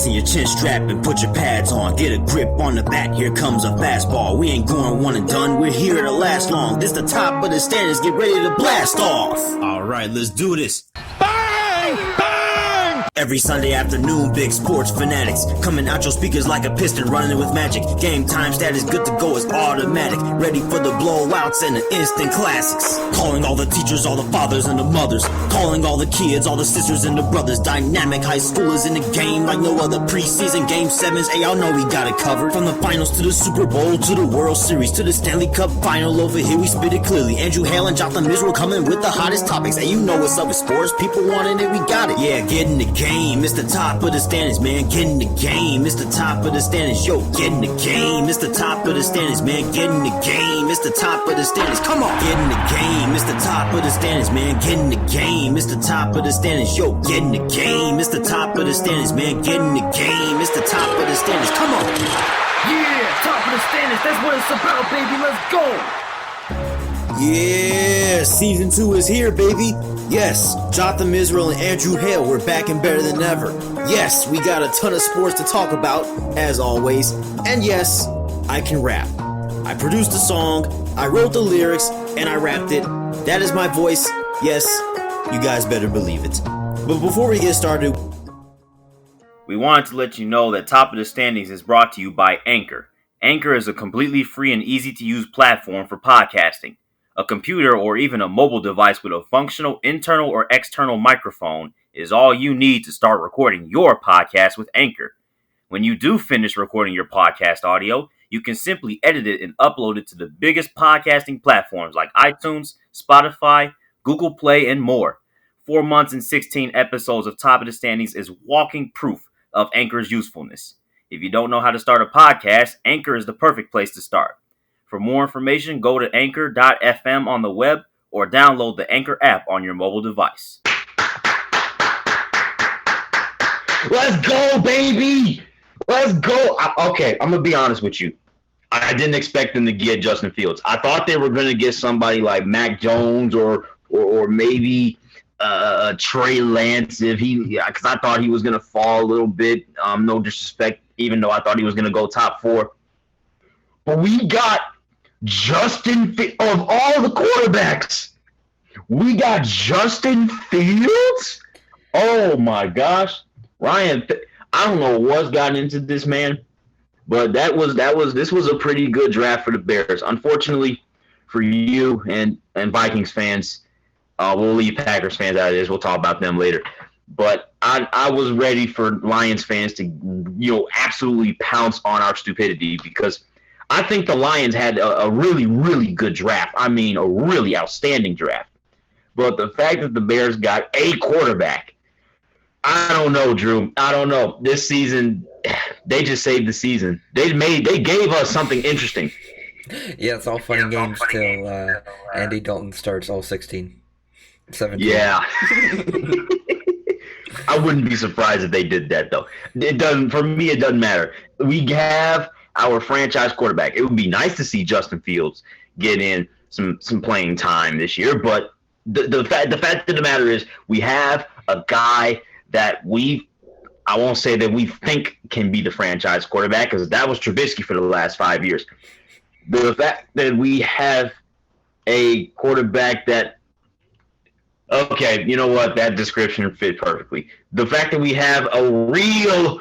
Fasten your chin strap and put your pads on. Get a grip on the bat, here comes a fastball. We ain't going one and done, we're here to last long. This the top of the standards, get ready to blast off. Alright, let's do this. Bang! Bang! Every Sunday afternoon, big sports fanatics coming out your speakers like a piston running with magic. Game time status good to go is automatic. Ready for the blowouts and the instant classics. Calling all the teachers, all the fathers and the mothers. Calling all the kids, all the sisters and the brothers. Dynamic high schoolers in the game like no other preseason. Game 7s, hey, y'all know we got it covered. From the finals to the Super Bowl to the World Series to the Stanley Cup final. Over here we spit it clearly. Andrew Hale and Jotham Israel coming with the hottest topics. Hey, you know what's up with sports. People wanting it, we got it. Yeah, get in the game. It's the top of the standards, man. Get in the game. It's the top of the standards. Yo, get in the game. It's the top of the standards, man. Get in the game. It's the top of the standards. Come on. Get in the game. It's the top of the standards, man. Get in the game. It's the top of the standards. Yo, get in the game. It's the top of the standards, man. Get in the game. It's the top of the standards. Come on. Yeah, top of the standards. That's what it's about, baby. Let's go. Yeah, season 2 is here, baby. Yes, Jotham Israel and Andrew Hale, we're back and better than ever. Yes, we got a ton of sports to talk about, as always. And yes, I can rap. I produced the song, I wrote the lyrics, and I rapped it. That is my voice. Yes, you guys better believe it. But before we get started, we wanted to let you know that Top of the Standings is brought to you by Anchor. Anchor is a completely free and easy-to-use platform for podcasting. A computer or even a mobile device with a functional internal or external microphone is all you need to start recording your podcast with Anchor. When you do finish recording your podcast audio, you can simply edit it and upload it to the biggest podcasting platforms like iTunes, Spotify, Google Play, and more. 4 months and 16 episodes of Top of the Standings is walking proof of Anchor's usefulness. If you don't know how to start a podcast, Anchor is the perfect place to start. For more information, go to anchor.fm on the web or download the Anchor app on your mobile device. Let's go, baby! Let's go! Okay, I'm going to be honest with you. I didn't expect them to get Justin Fields. I thought they were going to get somebody like Mac Jones or maybe Trey Lance because I thought he was going to fall a little bit. No disrespect, even though I thought he was going to go top 4. But we got Justin of all the quarterbacks. We got Justin Fields? Oh my gosh. Ryan, I don't know what's gotten into this man, but this was a pretty good draft for the Bears. Unfortunately for you and Vikings fans, we'll leave Packers fans out of this. We'll talk about them later. But I was ready for Lions fans to absolutely pounce on our stupidity because I think the Lions had a really, really good draft. I mean, a really outstanding draft. But the fact that the Bears got a quarterback, I don't know, Drew. I don't know. This season, they just saved the season. They gave us something interesting. Yeah, it's all fun and games till Andy Dalton starts all 17. Yeah. I wouldn't be surprised if they did that, though. It doesn't. For me, it doesn't matter. We have our franchise quarterback. It would be nice to see Justin Fields get in some playing time this year, but the fact of the matter is we have a guy that I won't say that we think can be the franchise quarterback because that was Trubisky for the last 5 years. The fact that we have a quarterback that okay, you know what? That description fit perfectly. The fact that we have a real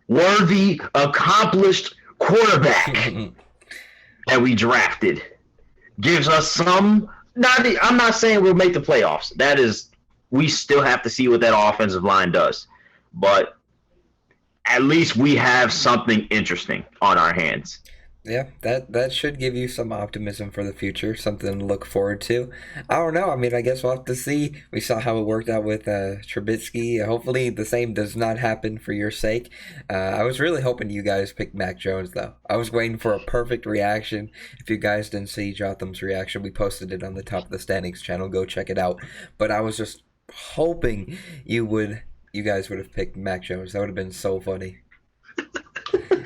worthy, accomplished quarterback that we drafted gives us some. I'm not saying we'll make the playoffs. That is, we still have to see what that offensive line does. But at least we have something interesting on our hands. Yeah, that should give you some optimism for the future, something to look forward to. I don't know. I mean, I guess we'll have to see. We saw how it worked out with Trubisky. Hopefully the same does not happen for your sake. I was really hoping you guys picked Mac Jones, though. I was waiting for a perfect reaction. If you guys didn't see Jotham's reaction, we posted it on the Top of the Standings channel. Go check it out. But I was just hoping you guys would have picked Mac Jones. That would have been so funny.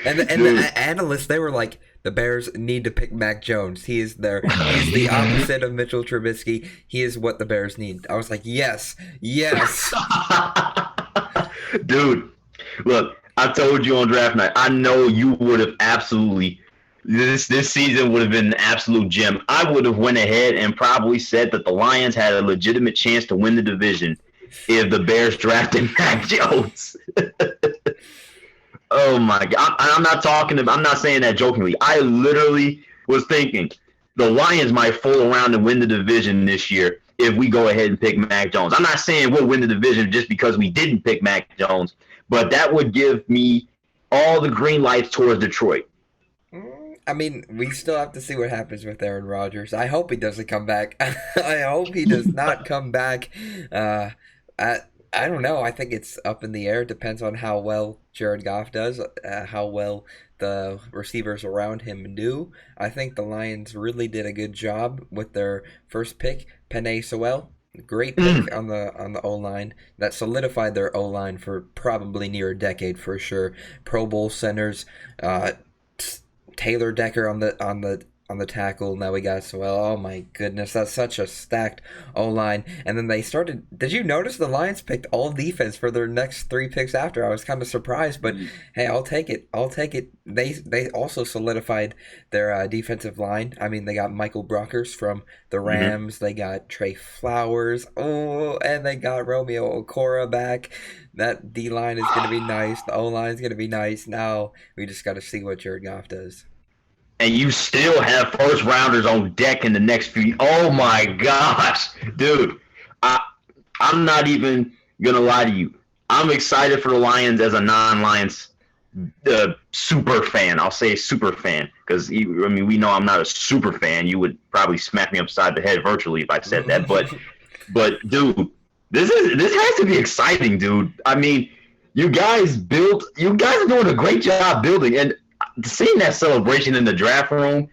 And the analysts, they were like, the Bears need to pick Mac Jones. He's the opposite of Mitchell Trubisky. He is what the Bears need. I was like, yes. Dude, look, I told you on draft night. I know you would have absolutely. This season would have been an absolute gem. I would have went ahead and probably said that the Lions had a legitimate chance to win the division if the Bears drafted Mac Jones. Oh my God! I'm not talking. I'm not saying that jokingly. I literally was thinking the Lions might fool around and win the division this year if we go ahead and pick Mac Jones. I'm not saying we'll win the division just because we didn't pick Mac Jones, but that would give me all the green lights towards Detroit. I mean, we still have to see what happens with Aaron Rodgers. I hope he doesn't come back. I hope he does not come back. I don't know. I think it's up in the air. It depends on how well Jared Goff does, how well the receivers around him do. I think the Lions really did a good job with their first pick, Penei Sewell. Great pick on the O-line. That solidified their O-line for probably near a decade for sure. Pro Bowl centers, Taylor Decker on the tackle. Now we got Sewell. Oh my goodness, that's such a stacked O-line. And then they started. Did you notice the Lions picked all defense for their next 3 picks after? I was kind of surprised, but hey, I'll take it. I'll take it. They also solidified their defensive line. I mean, they got Michael Brockers from the Rams. They got Trey Flowers. Oh, and they got Romeo Okora back. That D line is going to be nice. The O line is going to be nice. Now we just got to see what Jared Goff does. And you still have first rounders on deck in the next few. Oh my gosh, dude! I'm not even gonna lie to you. I'm excited for the Lions as a non-Lions super fan. I'll say super fan because we know I'm not a super fan. You would probably smack me upside the head virtually if I said that. But dude, this has to be exciting, dude. I mean, you guys are doing a great job building, and seeing that celebration in the draft room,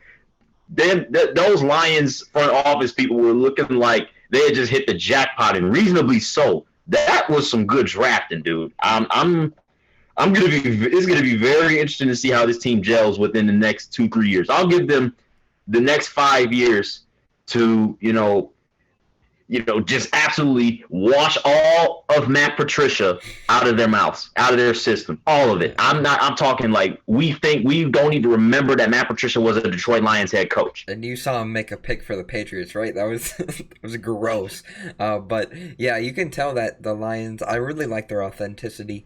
then those Lions front office people were looking like they had just hit the jackpot, and reasonably so. That was some good drafting, dude. It's gonna be very interesting to see how this team gels within the next 2-3 years. I'll give them the next 5 years to just absolutely wash all of Matt Patricia out of their mouths, out of their system, all of it. I'm talking like we don't even remember that Matt Patricia was a Detroit Lions head coach. And you saw him make a pick for the Patriots, right? That was it was gross. But yeah, you can tell that the Lions, I really like their authenticity.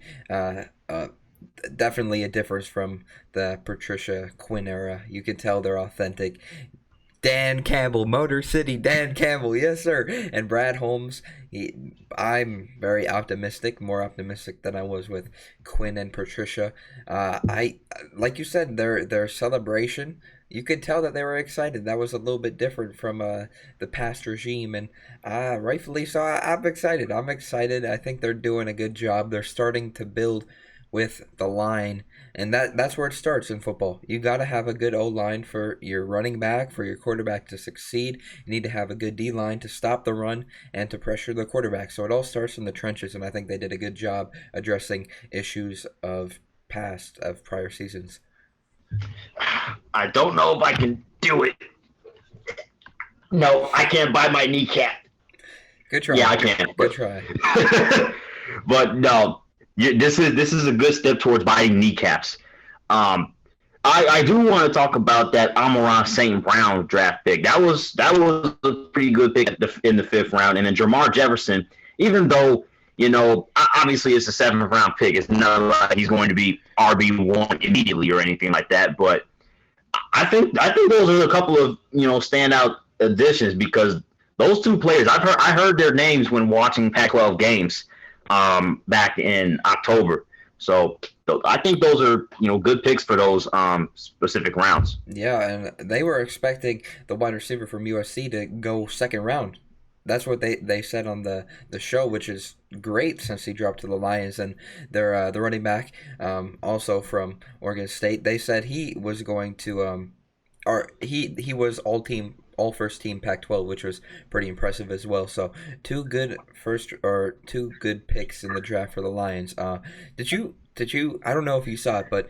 Definitely a difference from the Patricia Quinn era. You can tell they're authentic. Dan Campbell, Motor City, Dan Campbell, yes sir. And Brad Holmes, I'm very optimistic, more optimistic than I was with Quinn and Patricia. I like you said, their celebration, you could tell that they were excited. That was a little bit different from the past regime, and rightfully so. I'm excited. I think they're doing a good job. They're starting to build with the line, and that's where it starts in football. You got to have a good O-line for your running back, for your quarterback to succeed. You need to have a good D-line to stop the run and to pressure the quarterback. So it all starts in the trenches, and I think they did a good job addressing issues of prior seasons. I don't know if I can do it. No, I can't buy my kneecap. Good try. Yeah, I can. Good try. But no. This is a good step towards biting kneecaps. I do want to talk about that Amon-Ra St. Brown draft pick. That was a pretty good pick in the 5th round. And then Jermar Jefferson, even though obviously it's a 7th round pick, it's not like he's going to be RB1 immediately or anything like that. But I think those are a couple of standout additions because those two players I heard their names when watching Pac-12 games. Back in October. So I think those are, good picks for those specific rounds. Yeah, and they were expecting the wide receiver from USC to go 2nd round. That's what they said on the show, which is great since he dropped to the Lions. And their the running back, also from Oregon State, they said he was going to he was all first team Pac-12, which was pretty impressive as well. So two good picks in the draft for the Lions. Did you Did you? I don't know if you saw it, but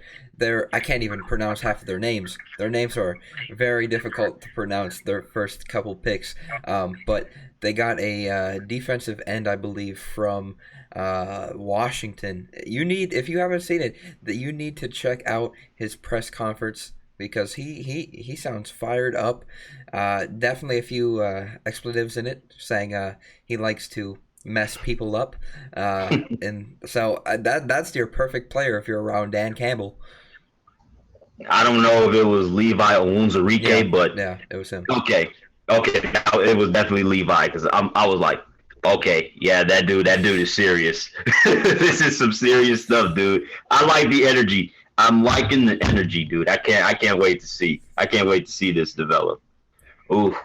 I can't even pronounce half of their names. Their names are very difficult to pronounce. Their first couple picks, but they got a defensive end, I believe, from Washington. If you haven't seen it, that you need to check out his press conference because he sounds fired up. Definitely a few expletives in it, saying he likes to mess people up, and so that's your perfect player if you're around Dan Campbell. I don't know if it was Levi Onwuzurike, but yeah, it was him. Okay, it was definitely Levi because I was like, okay, yeah, that dude is serious. This is some serious stuff, dude. I like the energy. I'm liking the energy, dude. I can't wait to see. I can't wait to see this develop. Ooh,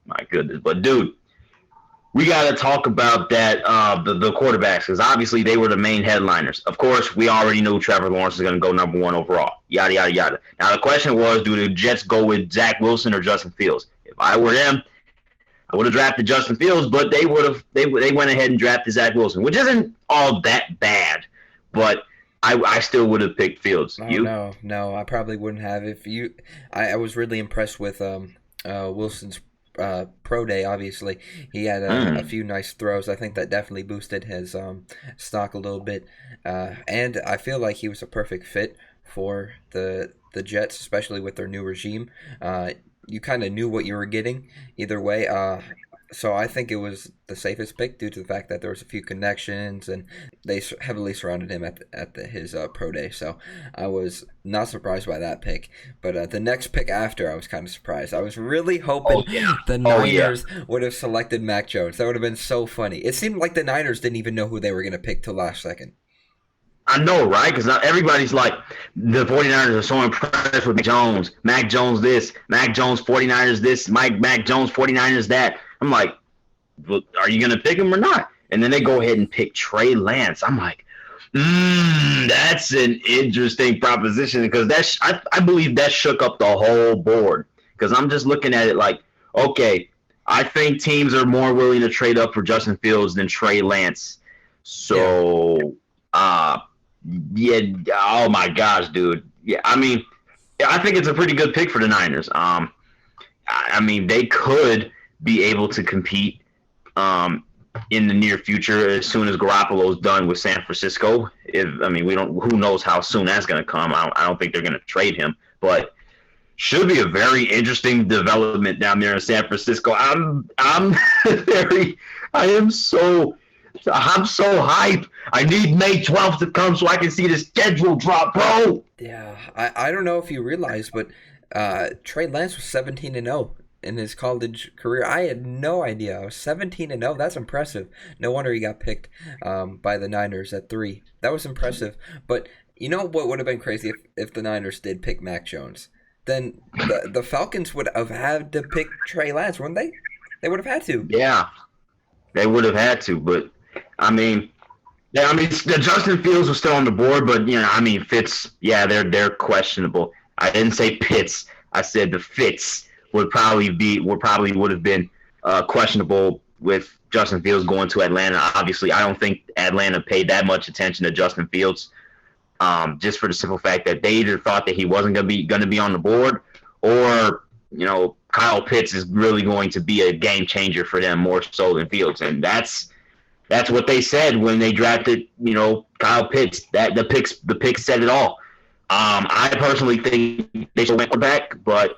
my goodness. But dude, we got to talk about that the quarterbacks because obviously they were the main headliners. Of course, we already knew Trevor Lawrence is going to go number 1 overall. Yada yada yada. Now the question was, do the Jets go with Zach Wilson or Justin Fields? If I were them, I would have drafted Justin Fields, but they went ahead and drafted Zach Wilson, which isn't all that bad, but I still would have picked Fields. Oh, you? No, I probably wouldn't have. I was really impressed with Wilson's pro day. Obviously, he had a few nice throws. I think that definitely boosted his stock a little bit, and I feel like he was a perfect fit for the Jets, especially with their new regime. You kind of knew what you were getting either way. So I think it was the safest pick due to the fact that there was a few connections and they heavily surrounded him at his pro day. So I was not surprised by that pick. But the next pick after, I was kind of surprised. I was really hoping the Niners would have selected Mac Jones. That would have been so funny. It seemed like the Niners didn't even know who they were going to pick till last second. I know, right? Because everybody's like, the 49ers are so impressed with Mac Jones. Mac Jones this, Mac Jones 49ers this, Mac Jones 49ers that. I'm like, well, are you going to pick him or not? And then they go ahead and pick Trey Lance. I'm like, that's an interesting proposition because I believe that shook up the whole board because I'm just looking at it like, okay, I think teams are more willing to trade up for Justin Fields than Trey Lance. So, yeah, oh my gosh, dude. Yeah, I mean, I think it's a pretty good pick for the Niners. I mean, they could be able to compete in the near future as soon as Garoppolo's done with San Francisco. Who knows how soon that's going to come. I don't think they're going to trade him, but should be a very interesting development down there in San Francisco. I'm so hype. I need May 12th to come so I can see the schedule drop, bro. Yeah, I don't know if you realize, but Trey Lance was 17-0 in his college career. I had no idea. I was 17-0. That's impressive. No wonder he got picked by the Niners at 3. That was impressive. But you know what would have been crazy if the Niners did pick Mac Jones? Then the Falcons would have had to pick Trey Lance, wouldn't they? They would have had to. Yeah, they would have had to. But the Justin Fields was still on the board, but Fitz, they're questionable. I didn't say Pitts. I said the Fitz would probably have been questionable with Justin Fields going to Atlanta. Obviously, I don't think Atlanta paid that much attention to Justin Fields, just for the simple fact that they either thought that he wasn't going to be on the board, or Kyle Pitts is really going to be a game changer for them more so than Fields, and that's what they said when they drafted Kyle Pitts. That the picks said it all. I personally think they should went back, but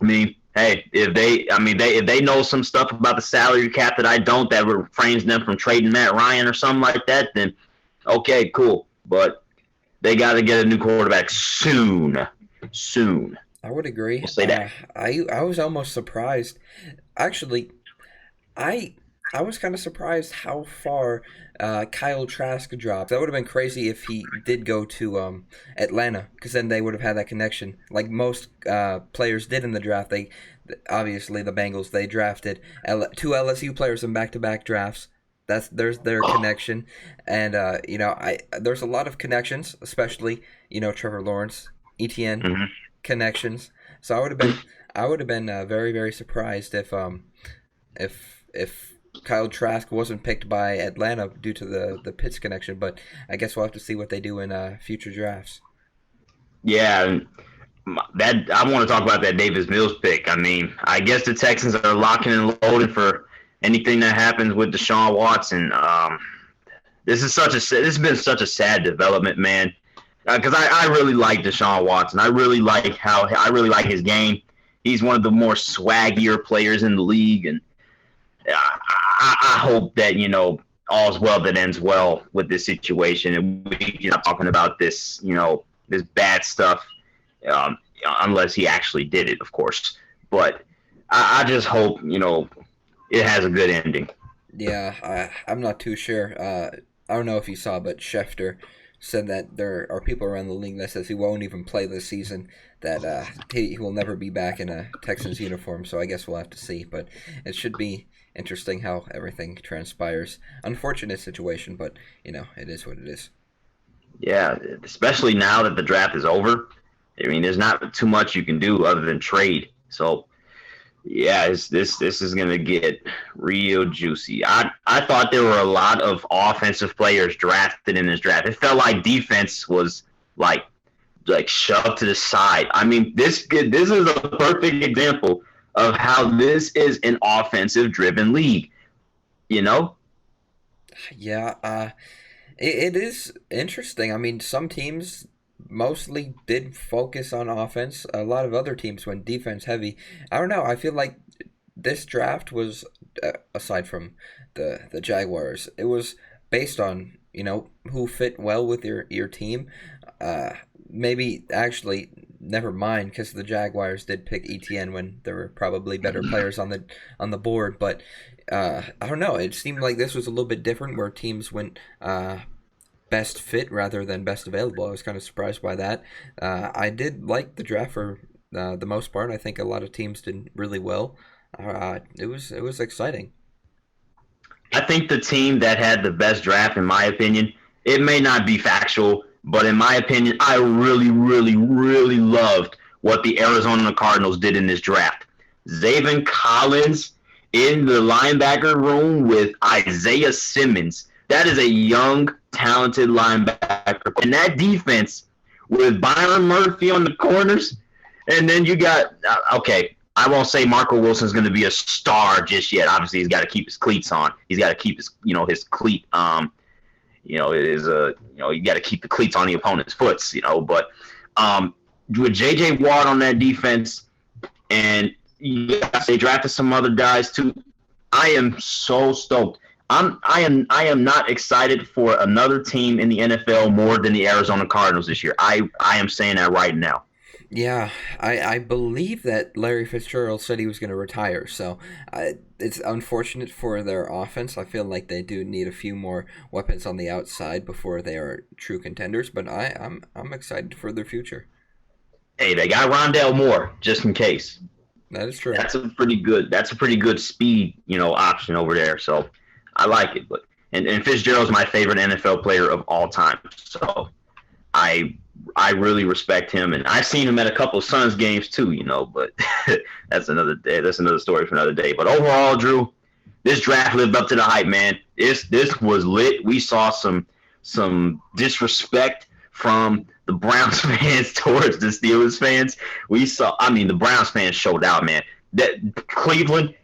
I mean, hey, if they know some stuff about the salary cap that I don't, that refrains them from trading Matt Ryan or something like that, then okay, cool. But they got to get a new quarterback soon. I would agree. We'll say that. I was almost surprised. Actually, I was kind of surprised how far Kyle Trask dropped. That would have been crazy if he did go to Atlanta, because then they would have had that connection, like most players did in the draft. Obviously the Bengals, they drafted 2 LSU players in back-to-back drafts. There's their connection, and there's a lot of connections, especially Trevor Lawrence, ETN connections. So I would have been very, very surprised if Kyle Trask wasn't picked by Atlanta due to the Pitts connection, but I guess we'll have to see what they do in future drafts. Yeah, and that I want to talk about that Davis Mills pick. I mean, I guess the Texans are locking and loading for anything that happens with Deshaun Watson. This has been such a sad development, man. Because I really like Deshaun Watson. I really like his game. He's one of the more swaggier players in the league, and I hope that all's well that ends well with this situation, and we're not talking about this this bad stuff, unless he actually did it, of course. But I just hope it has a good ending. Yeah, I'm not too sure. I don't know if you saw, but Schefter said that there are people around the league that says he won't even play this season, that he will never be back in a Texans uniform, so I guess we'll have to see. But it should be interesting how everything transpires. Unfortunate situation, but, it is what it is. Yeah, especially now that the draft is over. I mean, there's not too much you can do other than trade. So, yeah, this is going to get real juicy. I thought there were a lot of offensive players drafted in this draft. It felt like defense was like shoved to the side. I mean, this is a perfect example of how this is an offensive-driven league. Yeah, it is interesting. I mean, some teams mostly did focus on offense. A lot of other teams went defense heavy. I don't know. I feel like this draft was, aside from the Jaguars, it was based on, who fit well with your team. Maybe actually, never mind, because the Jaguars did pick ETN when there were probably better players on the board. But I don't know. It seemed like this was a little bit different, where teams went best fit rather than best available. I was kind of surprised by that. I did like the draft for the most part. I think a lot of teams did really well. It was exciting. I think the team that had the best draft, in my opinion, it may not be factual, but in my opinion, I really, really, really loved what the Arizona Cardinals did in this draft. Zaven Collins in the linebacker room with Isaiah Simmons. That is a young, talented linebacker. And that defense with Byron Murphy on the corners, and then you got, I won't say Marco Wilson's going to be a star just yet. Obviously, he's got to keep his cleats on. He's got to keep his, his cleat, you got to keep the cleats on the opponent's foots, but with J.J. Watt on that defense, and they drafted some other guys too, I am so stoked. I am not excited for another team in the NFL more than the Arizona Cardinals this year. I am saying that right now. Yeah, I believe that Larry Fitzgerald said he was going to retire, so it's unfortunate for their offense. I feel like they do need a few more weapons on the outside before they are true contenders, but I'm excited for their future. Hey, they got Rondale Moore just in case. That is true. That's a pretty good speed, option over there. So I like it. But and Fitzgerald's my favorite NFL player of all time. So I really respect him, and I've seen him at a couple of Suns games too, but that's another day. That's another story for another day. But overall, Drew, this draft lived up to the hype, man. This was lit. We saw some disrespect from the Browns fans towards the Steelers fans. The Browns fans showed out, man. That Cleveland,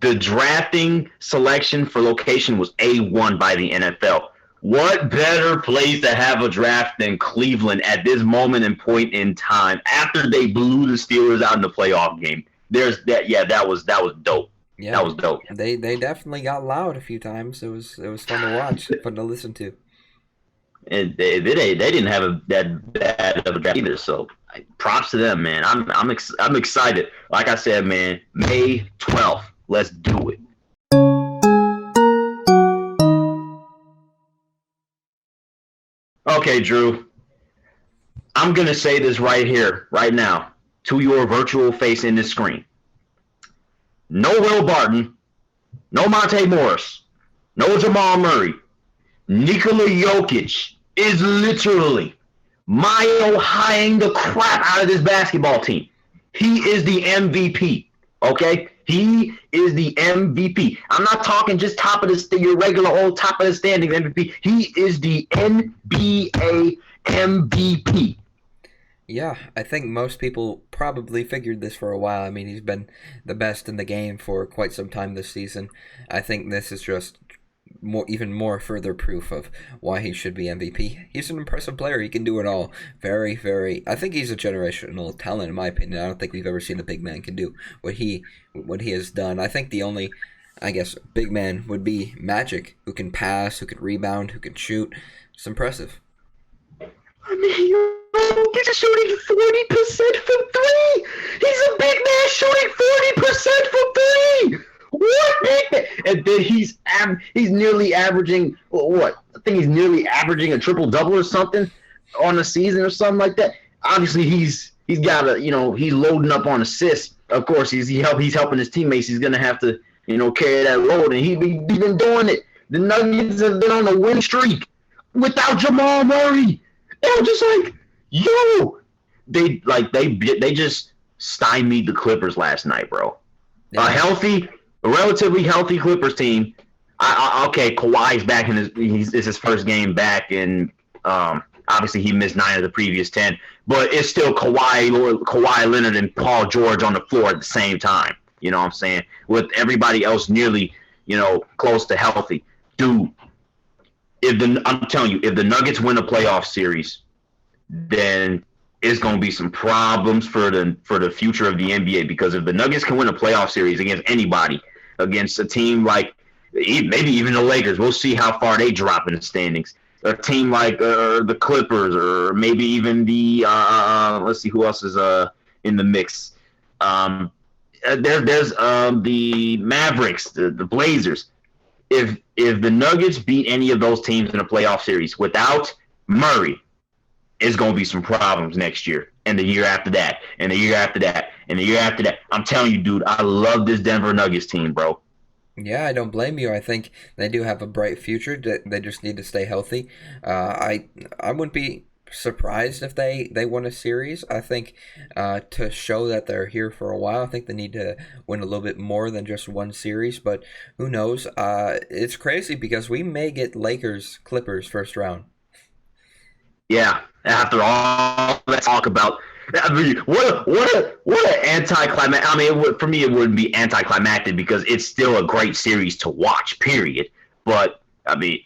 the drafting selection for location was A1 by the NFL. What better place to have a draft than Cleveland at this moment and point in time after they blew the Steelers out in the playoff game? That was dope. Yeah, that was dope. They definitely got loud a few times. It was fun to watch, fun to listen to. And they didn't have that bad of a draft either. So props to them, man. I'm excited. Like I said, man, May 12th. Let's do it. Okay, Drew. I'm going to say this right here, right now, to your virtual face in this screen. No Will Barton, no Monte Morris, no Jamal Murray. Nikola Jokic is literally mile-highing the crap out of this basketball team. He is the MVP. Okay, he is the MVP. I'm not talking just top of your regular old top of the standings MVP. He is the NBA MVP. Yeah, I think most people probably figured this for a while. I mean, he's been the best in the game for quite some time this season. I think this is just even more further proof of why he should be MVP. He's an impressive player. He can do it all. Very, very. I think he's a generational talent, in my opinion. I don't think we've ever seen a big man can do what he has done. I think the only, I guess, big man would be Magic, who can pass, who can rebound, who can shoot. It's impressive. I mean, he's shooting 40% from three. He's a big man shooting 40% from three. What big man? And then he's nearly averaging what? I think he's nearly averaging a triple double or something on the season or something like that. Obviously, he's got a he's loading up on assists. Of course, he's helping his teammates. He's gonna have to carry that load, and he's been doing it. The Nuggets have been on a win streak without Jamal Murray. They were just like, yo, they just stymied the Clippers last night, bro. Yeah. A relatively healthy Clippers team. Okay, Kawhi's back in it's his first game back, and obviously he missed 9 of the previous 10. But it's still Kawhi Leonard and Paul George on the floor at the same time. You know what I'm saying? With everybody else nearly, close to healthy. Dude. I'm telling you, if the Nuggets win a playoff series, then it's going to be some problems for the future of the NBA. Because if the Nuggets can win a playoff series against anybody, against a team like maybe even the Lakers, we'll see how far they drop in the standings. A team like the Clippers, or maybe even the let's see who else is in the mix. There's the Mavericks, the Blazers. If the Nuggets beat any of those teams in a playoff series without Murray, it's going to be some problems next year, and the year after that, and the year after that, and the year after that. I'm telling you, dude, I love this Denver Nuggets team, bro. Yeah, I don't blame you. I think they do have a bright future. They just need to stay healthy. I wouldn't be surprised if they won a series. I think to show that they're here for a while, I think they need to win a little bit more than just one series, but who knows. It's crazy because we may get Lakers Clippers first round. Yeah, after all that talk about, I mean, what an anticlimactic. I mean, for me it wouldn't be anticlimactic because it's still a great series to watch, period. But I mean,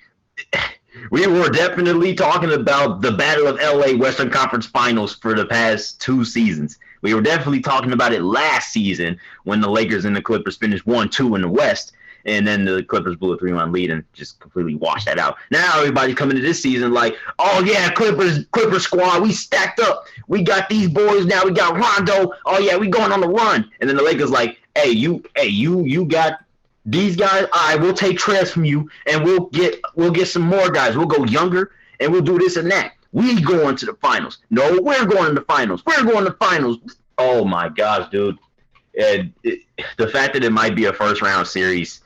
we were definitely talking about the Battle of LA Western Conference Finals for the past 2 seasons. We were definitely talking about it last season when the Lakers and the Clippers finished 1-2 in the West, and then the Clippers blew a 3-1 lead and just completely washed that out. Now everybody's coming to this season like, oh yeah, Clippers squad, we stacked up. We got these boys now. We got Rondo. Oh yeah, we going on the run. And then the Lakers like, hey, you got these guys, all right, we'll take trades from you, and we'll get some more guys. We'll go younger, and we'll do this and that. We going to the finals. No, we're going to the finals. We're going to the finals. Oh, my gosh, dude. And the fact that it might be a first-round series,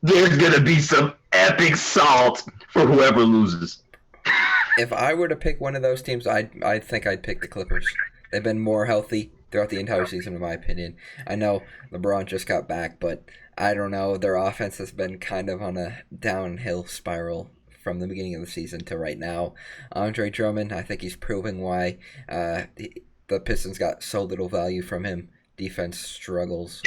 there's going to be some epic salt for whoever loses. If I were to pick one of those teams, I think I'd pick the Clippers. They've been more healthy throughout the entire season, in my opinion. I know LeBron just got back, but I don't know. Their offense has been kind of on a downhill spiral from the beginning of the season to right now. Andre Drummond, I think he's proving why the Pistons got so little value from him. Defense struggles.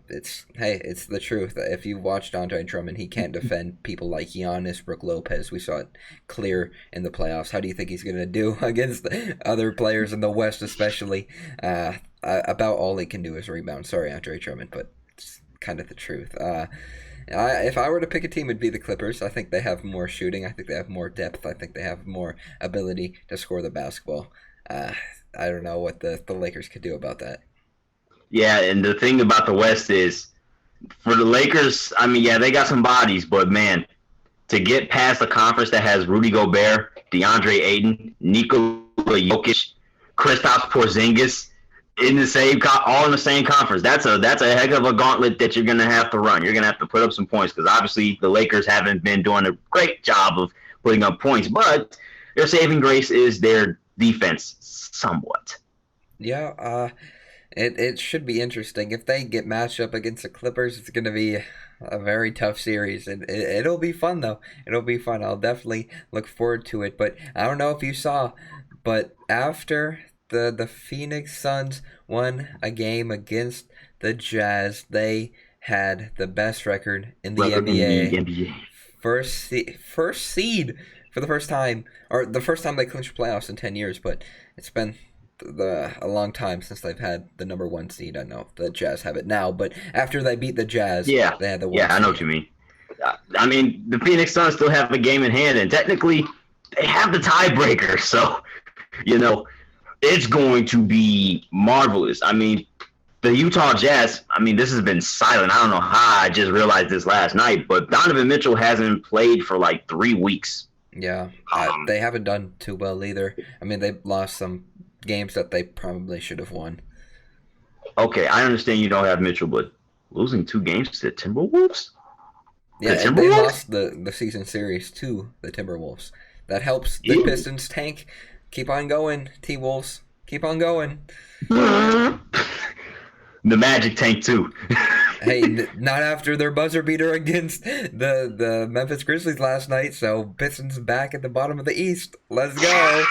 It's the truth. If you watched Andre Drummond, he can't defend people like Giannis, Brook Lopez. We saw it clear in the playoffs. How do you think he's going to do against the other players in the West, especially? About all he can do is rebound. Sorry, Andre Drummond, but it's kind of the truth. If I were to pick a team, it'd be the Clippers. I think they have more shooting. I think they have more depth. I think they have more ability to score the basketball. I don't know what the Lakers could do about that. Yeah, and the thing about the West is, for the Lakers, I mean, yeah, they got some bodies, but man, to get past a conference that has Rudy Gobert, DeAndre Ayton, Nikola Jokic, Kristaps Porzingis in the same all in the same conference, that's a heck of a gauntlet that you're gonna have to run. You're gonna have to put up some points because obviously the Lakers haven't been doing a great job of putting up points, but their saving grace is their defense, somewhat. Yeah, It should be interesting. If they get matched up against the Clippers, it's going to be a very tough series. It'll be fun, though. It'll be fun. I'll definitely look forward to it. But I don't know if you saw, but after the Phoenix Suns won a game against the Jazz, they had the best record in the NBA. First seed for the first time, or the first time they clinched playoffs in 10 years, but it's been a long time since they've had the number 1 seed. I know the Jazz have it now, but after they beat the Jazz, they had the 1 seed. I know what you mean. I mean, the Phoenix Suns still have a game in hand, and technically they have the tiebreaker, so, it's going to be marvelous. I mean, the Utah Jazz, this has been silent. I don't know how I just realized this last night, but Donovan Mitchell hasn't played for like 3 weeks. Yeah, they haven't done too well either. They've lost some games that they probably should have won. Okay, I understand you don't have Mitchell, but losing 2 games to the Timberwolves? Yeah, and they lost the season series to the Timberwolves. That helps the Pistons tank. Keep on going, T-Wolves. Keep on going. The Magic tank too. Hey, not after their buzzer beater against the Memphis Grizzlies last night. So Pistons back at the bottom of the East. Let's go.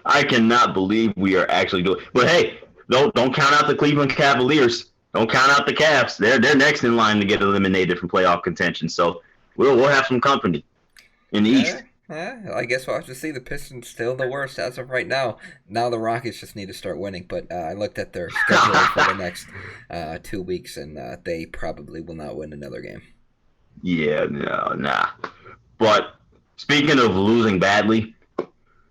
I cannot believe we are actually doing. But hey, don't count out the Cleveland Cavaliers. Don't count out the Cavs. They're next in line to get eliminated from playoff contention. So we'll have some company in the East. I guess we'll have to see. The Pistons still the worst as of right now. Now the Rockets just need to start winning. But I looked at their schedule for the next 2 weeks, and they probably will not win another game. Yeah, nah. But speaking of losing badly,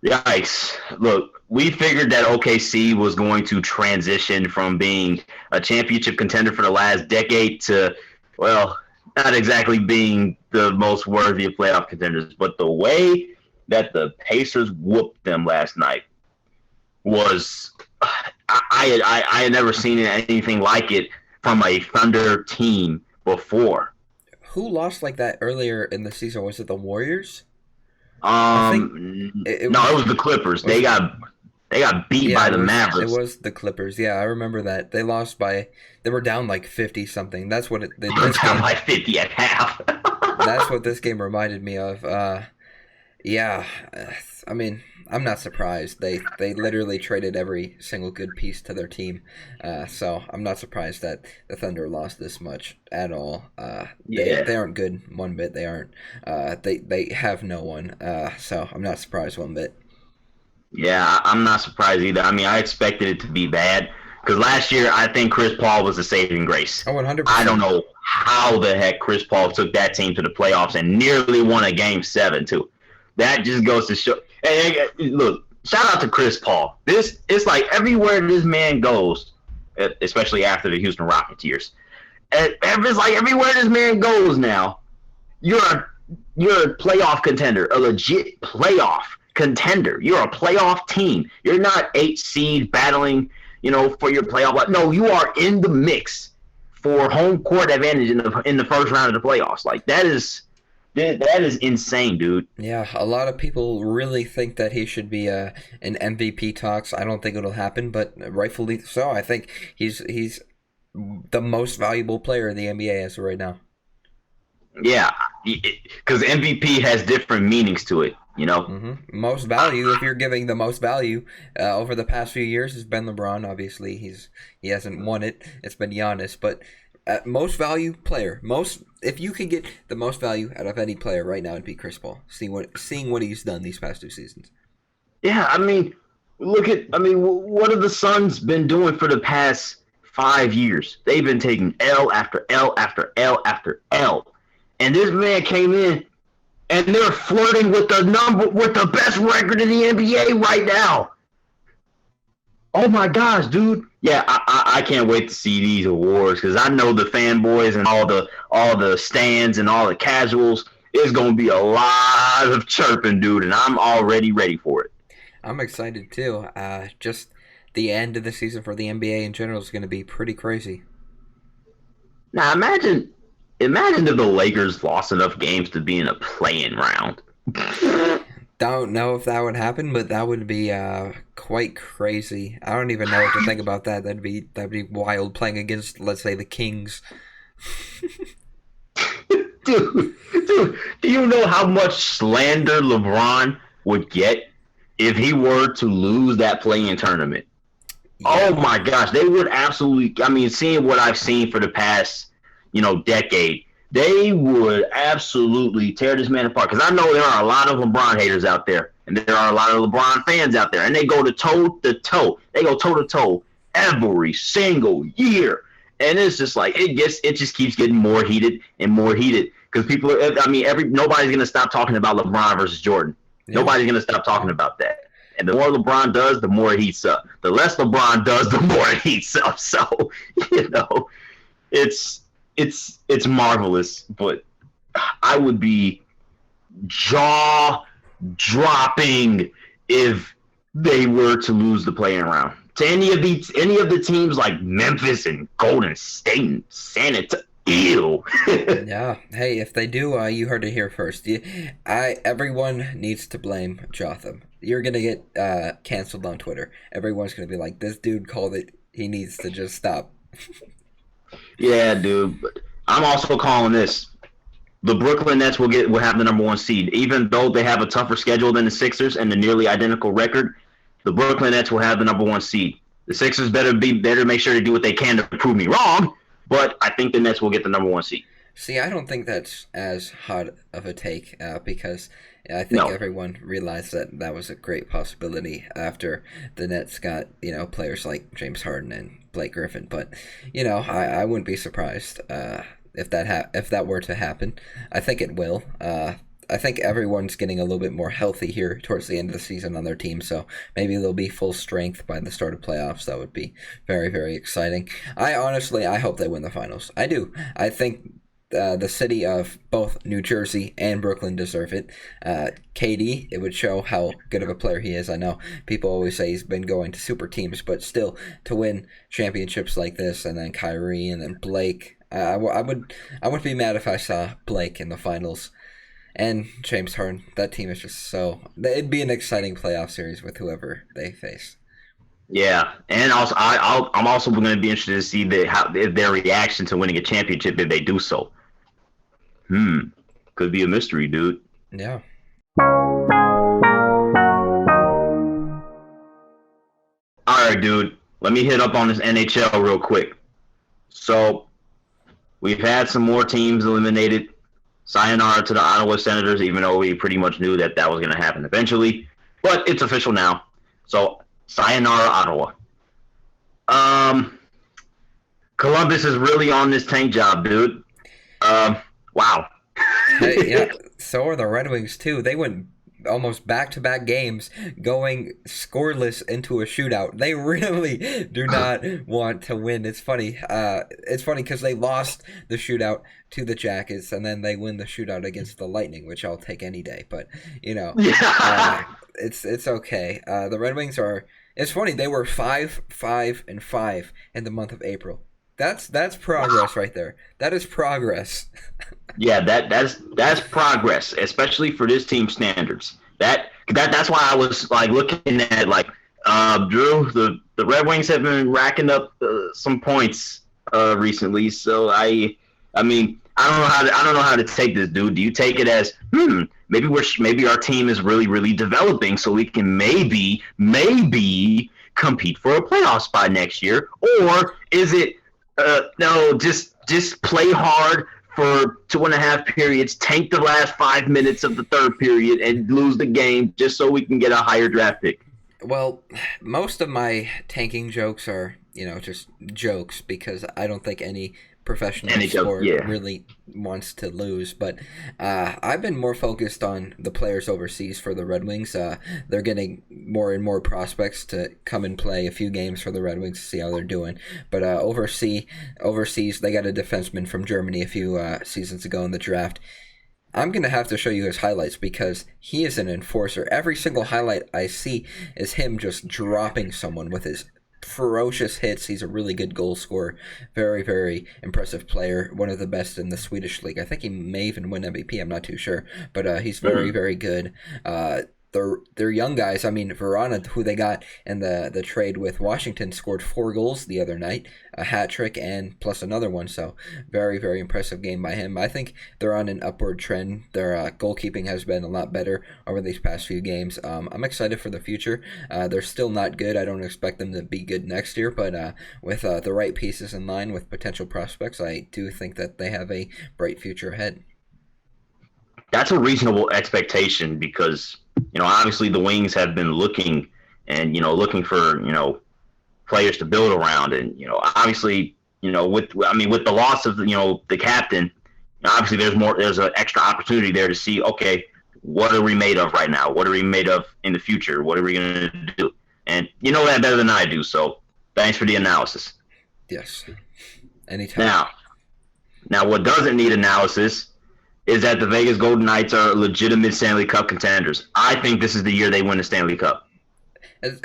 yikes. Look, we figured that OKC was going to transition from being a championship contender for the last decade to, well, not exactly being the most worthy of playoff contenders, but the way that the Pacers whooped them last night was I had never seen anything like it from a Thunder team before. Who lost like that earlier in the season? Was it the Warriors? It was the Clippers. They got beat by the Mavericks. It was the Clippers. Yeah, I remember that. They lost by. They were down like 50 something. That's what they were down by 50 at half. That's what this game reminded me of. I'm not surprised. They literally traded every single good piece to their team. So I'm not surprised that the Thunder lost this much at all. They aren't good one bit. They aren't. They have no one. So I'm not surprised one bit. Yeah, I'm not surprised either. I expected it to be bad because last year I think Chris Paul was the saving grace. Oh, 100%. I don't know how the heck Chris Paul took that team to the playoffs and nearly won a Game 7 too. That just goes to show. Hey, look, shout out to Chris Paul. It's like everywhere this man goes, especially after the Houston Rockets years. It's like everywhere this man goes now, you're a playoff contender, a legit playoff contender. You're a playoff team. You're not 8 seed battling, for your playoff. No, you are in the mix for home court advantage in the first round of the playoffs. Like that is insane, dude. Yeah, a lot of people really think that he should be in MVP talks. I don't think it'll happen, but rightfully so. I think he's the most valuable player in the NBA as of right now. Yeah, because MVP has different meanings to it, Mm-hmm. Most value, if you're giving the most value over the past few years, has been LeBron. Obviously, he hasn't won it. It's been Giannis, but most value player, if you can get the most value out of any player right now, it'd be Chris Paul. Seeing what he's done these past 2 seasons. Yeah, what have the Suns been doing for the past 5 years? They've been taking L after L after L after L. And this man came in, and they're flirting with the best record in the NBA right now. Oh my gosh, dude! Yeah, I can't wait to see these awards because I know the fanboys and all the stands and all the casuals. It's gonna be a lot of chirping, dude, and I'm already ready for it. I'm excited too. Just the end of the season for the NBA in general is going to be pretty crazy. Now imagine if the Lakers lost enough games to be in a play-in round. don't know if that would happen, but that would be quite crazy. I don't even know what to think about that. That'd be wild playing against, let's say, the Kings. Dude, do you know how much slander LeBron would get if he were to lose that play-in tournament? Yeah. Oh my gosh, they would absolutely. I mean, seeing what I've seen for the past, decade, they would absolutely tear this man apart. Because I know there are a lot of LeBron haters out there, and there are a lot of LeBron fans out there, and they go toe to toe. They go toe to toe every single year, and it's just like it just keeps getting more heated and more heated. Because people are. I mean, nobody's gonna stop talking about LeBron versus Jordan. Yeah. Nobody's gonna stop talking about that. And the more LeBron does, the more it heats up. The less LeBron does, the more it heats up. So, it's marvelous. But I would be jaw-dropping if they were to lose the play-in round. To any of the teams like Memphis and Golden State and San Antonio. Ew. Yeah. Hey, if they do, you heard it here first. Everyone needs to blame Jotham. You're gonna get canceled on Twitter. Everyone's gonna be like, "This dude called it. He needs to just stop." Yeah, dude. But I'm also calling this. The Brooklyn Nets will have the number 1 seed, even though they have a tougher schedule than the Sixers and a nearly identical record. The Brooklyn Nets will have the number 1 seed. The Sixers better make sure to do what they can to prove me wrong. But I think the Nets will get the number 1 seed. See, I don't think that's as hot of a take because I think everyone realized that was a great possibility after the Nets got, players like James Harden and Blake Griffin. But, I wouldn't be surprised if that were to happen. I think it will. I think everyone's getting a little bit more healthy here towards the end of the season on their team, so maybe they'll be full strength by the start of playoffs. That would be very, very exciting. I hope they win the finals. I do. I think the city of both New Jersey and Brooklyn deserve it. KD, it would show how good of a player he is. I know people always say he's been going to super teams, but still, to win championships like this, and then Kyrie, and then Blake, I would be mad if I saw Blake in the finals. And James Harden, that team is just it'd be an exciting playoff series with whoever they face. Yeah, and also I'm also going to be interested to see their reaction to winning a championship if they do so. Could be a mystery, dude. Yeah. All right, dude. Let me hit up on this NHL real quick. So, we've had some more teams eliminated. Sayonara to the Ottawa Senators, even though we pretty much knew that was going to happen eventually. But it's official now. So, sayonara, Ottawa. Columbus is really on this tank job, dude. Wow. Hey, yeah, so are the Red Wings, too. They went almost back-to-back games going scoreless into a shootout. They really do not want to win. It's funny. It's funny because they lost the shootout to the Jackets, and then they win the shootout against the Lightning, which I'll take any day. But, it's okay. The Red Wings are... It's funny. They were 5-5-5 in the month of April. That's progress right there. That is progress. Yeah, that's progress, especially for this team standards. That's why I was like looking at Drew. The Red Wings have been racking up some points recently. So I mean I don't know how to take this, dude. Do you take it as maybe our team is really, really developing, so we can maybe compete for a playoff spot next year, or is it no, just play hard for 2.5 periods, tank the last 5 minutes of the third period, and lose the game just so we can get a higher draft pick? Well, most of my tanking jokes are, just jokes because I don't think any professional sport really wants to lose. But I've been more focused on the players overseas for the Red Wings. They're getting more and more prospects to come and play a few games for the Red Wings to see how they're doing. But overseas, they got a defenseman from Germany a few seasons ago in the draft. I'm going to have to show you his highlights because he is an enforcer. Every single highlight I see is him just dropping someone with his ferocious hits. He's a really good goal scorer. Very, very impressive player. One of the best in the Swedish league. I think he may even win MVP. I'm not too sure. But he's very, very good. their young guys. I mean, Verona, who they got in the trade with Washington, scored 4 goals the other night, a hat trick and plus another one. So very, very impressive game by him. I think they're on an upward trend. Their goalkeeping has been a lot better over these past few games. I'm excited for the future. They're still not good. I don't expect them to be good next year, but with the right pieces in line with potential prospects, I do think that they have a bright future ahead. That's a reasonable expectation because, obviously the Wings have been looking looking for, players to build around. And, obviously, with the loss of, the captain, obviously there's an extra opportunity there to see, okay, what are we made of right now? What are we made of in the future? What are we going to do? And you know that better than I do. So thanks for the analysis. Yes. Anytime. Now what doesn't need analysis is that the Vegas Golden Knights are legitimate Stanley Cup contenders. I think this is the year they win the Stanley Cup. I'm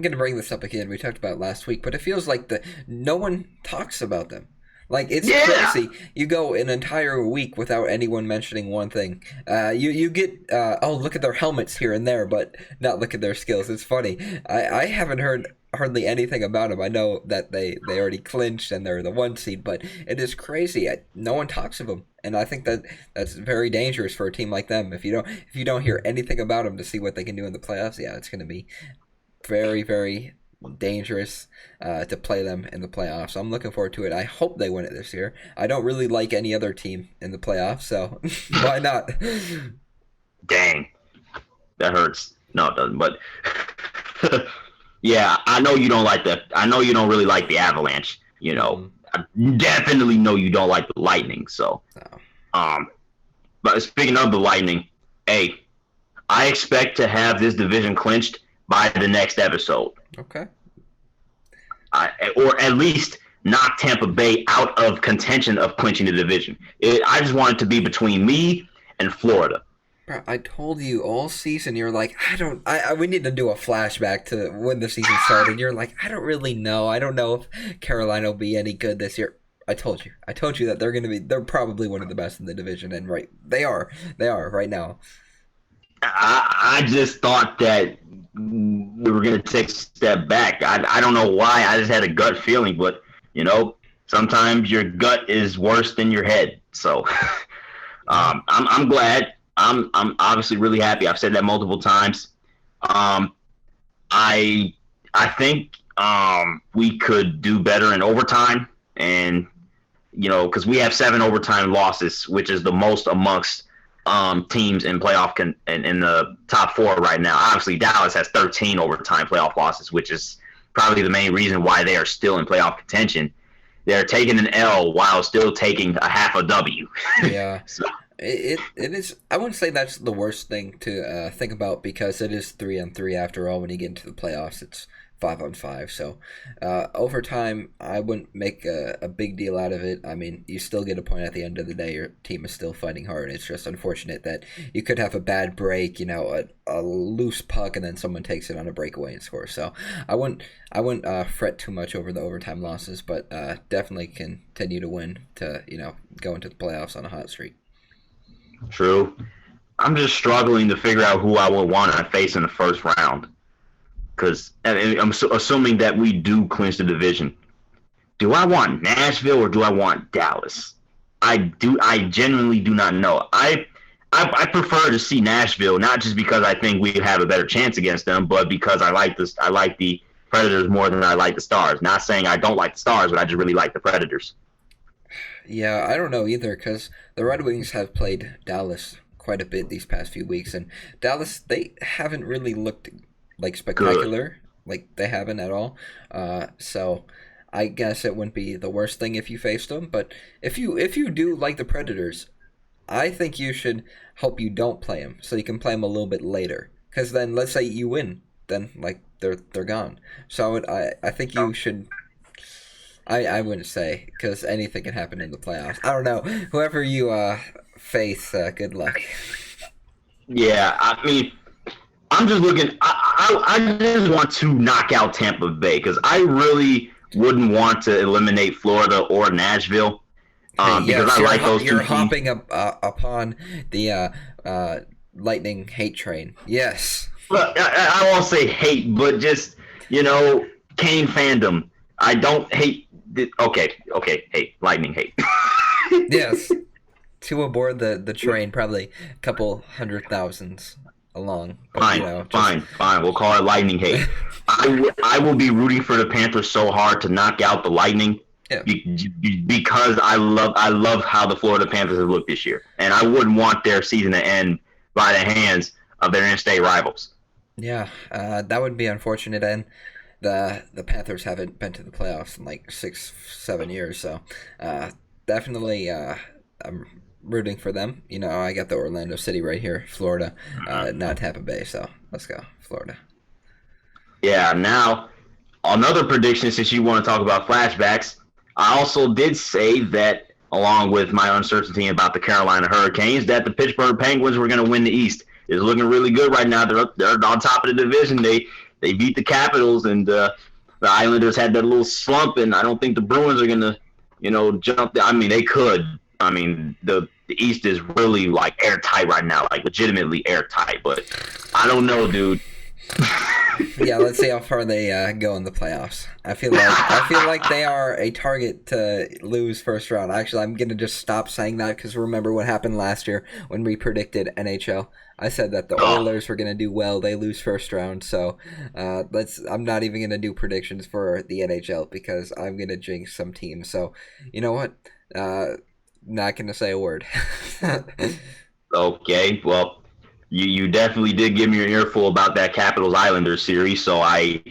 going to bring this up again. We talked about it last week, but it feels like no one talks about them. Like, it's crazy. You go an entire week without anyone mentioning one thing. You get, look at their helmets here and there, but not look at their skills. It's funny. I haven't heard hardly anything about them. I know that they already clinched and they're the 1 seed, but it is crazy. No one talks of them. And I think that's very dangerous for a team like them. If you don't hear anything about them to see what they can do in the playoffs, it's going to be very, very dangerous to play them in the playoffs. I'm looking forward to it. I hope they win it this year. I don't really like any other team in the playoffs, so why not? Dang. That hurts. No, it doesn't, but yeah, I know you don't like I know you don't really like the Avalanche, I definitely know you don't like the Lightning, so but speaking of the Lightning, I expect to have this division clinched by the next episode. Okay. Or at least knock Tampa Bay out of contention of clinching the division. I just want it to be between me and Florida. Bro, I told you all season, you're like, we need to do a flashback to when the season started. You're like, I don't really know. I don't know if Carolina will be any good this year. I told you that they're probably one of the best in the division, and they are right now. I just thought that we were going to take a step back. I don't know why. I just had a gut feeling, but sometimes your gut is worse than your head. So I'm glad. I'm obviously really happy. I've said that multiple times. I think we could do better in overtime, and because we have 7 overtime losses, which is the most amongst teams in playoff in the top 4 right now. Obviously, Dallas has 13 overtime playoff losses, which is probably the main reason why they are still in playoff contention. They're taking an L while still taking a half a W. Yeah. So. It is. I wouldn't say that's the worst thing to think about because it is 3-on-3 after all. When you get into the playoffs, it's 5-on-5. So overtime, I wouldn't make a big deal out of it. I mean, you still get a point at the end of the day. Your team is still fighting hard. It's just unfortunate that you could have a bad break, a loose puck, and then someone takes it on a breakaway and scores. So I wouldn't fret too much over the overtime losses, but definitely continue to win to go into the playoffs on a hot streak. True. I'm just struggling to figure out who I would want to face in the first round. Because I'm assuming that we do clinch the division. Do I want Nashville or do I want Dallas? I genuinely do not know. I prefer to see Nashville, not just because I think we have a better chance against them, but because I like the Predators more than I like the Stars. Not saying I don't like the Stars, but I just really like the Predators. Yeah, I don't know either, because the Red Wings have played Dallas quite a bit these past few weeks, and Dallas, they haven't really looked like spectacular, like they haven't at all. So I guess it wouldn't be the worst thing if you faced them, but if you do like the Predators, I think you should hope you don't play them, so you can play them a little bit later, because then let's say you win, then they're gone. So I think you should. I wouldn't say, because anything can happen in the playoffs. I don't know. Whoever you face, good luck. Yeah, I mean, I'm just looking. I just want to knock out Tampa Bay because I really wouldn't want to eliminate Florida or Nashville because I like those two teams. You're hopping up upon the Lightning hate train. Yes. Look, I won't say hate, but just, Kane fandom. I don't hate. Okay, hate. Lightning hate. Yes. Two aboard the train, probably a couple 100,000 along. But, Fine. We'll call it Lightning hate. I will be rooting for the Panthers so hard to knock out the Lightning. Yeah. Because I love how the Florida Panthers have looked this year, and I wouldn't want their season to end by the hands of their in-state rivals. Yeah, that would be unfortunate, and the Panthers haven't been to the playoffs in like 6-7 years, so definitely I'm rooting for them. I got the Orlando City right here, Florida, not Tampa Bay, so let's go, Florida. Yeah, now, another prediction, since you want to talk about flashbacks, I also did say that, along with my uncertainty about the Carolina Hurricanes, that the Pittsburgh Penguins were going to win the East. It's looking really good right now. They're on top of the division. They beat the Capitals, and the Islanders had that little slump, and I don't think the Bruins are going to, jump. I mean, they could. I mean, the East is really, like, airtight right now, like, legitimately airtight. But I don't know, dude. Yeah, let's see how far they go in the playoffs. I feel like they are a target to lose first round. Actually, I'm gonna just stop saying that because remember what happened last year when we predicted NHL. I said that the Oilers were gonna do well. They lose first round, so I'm not even gonna do predictions for the NHL because I'm gonna jinx some teams. So you know what? Not gonna say a word. Okay, well. You definitely did give me an earful about that Capitals Islanders series, so I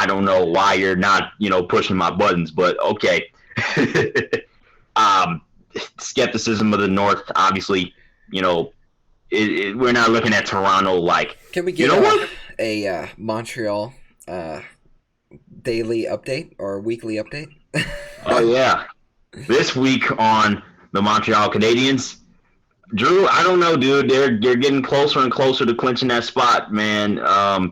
don't know why you're not pushing my buttons, but okay. Skepticism of the North, obviously, we're not looking at Toronto like. Can we get a Montreal daily update or weekly update? Oh yeah, this week on the Montreal Canadiens. Drew, I don't know, dude. They're getting closer and closer to clinching that spot, man. I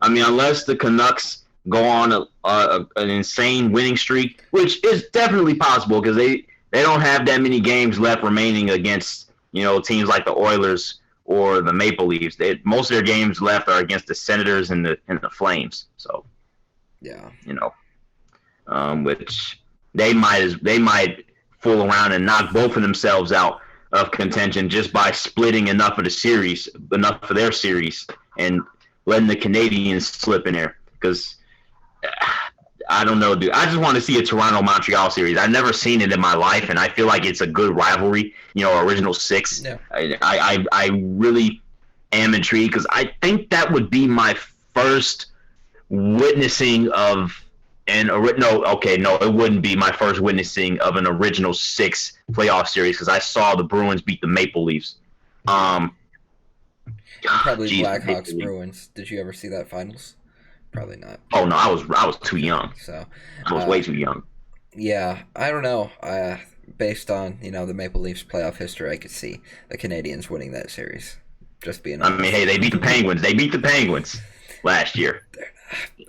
mean, unless the Canucks go on an insane winning streak, which is definitely possible because they don't have that many games left remaining against teams like the Oilers or the Maple Leafs. Most of their games left are against the Senators and the Flames. So yeah, which they might fool around and knock both of themselves out of contention just by splitting enough of their series, and letting the Canadians slip in there. Because I don't know, dude. I just want to see a Toronto-Montreal series. I've never seen it in my life, and I feel like it's a good rivalry. Original six. Yeah. I really am intrigued because I think that would be my first witnessing of. It wouldn't be my first witnessing of an original six playoff series because I saw the Bruins beat the Maple Leafs. Probably Blackhawks Bruins. Did you ever see that finals? Probably not. Oh no, I was too young. So I was way too young. Yeah, I don't know. Based on the Maple Leafs playoff history, I could see the Canadians winning that series. Just being honest. I mean, hey, they beat the Penguins. They beat the Penguins last year.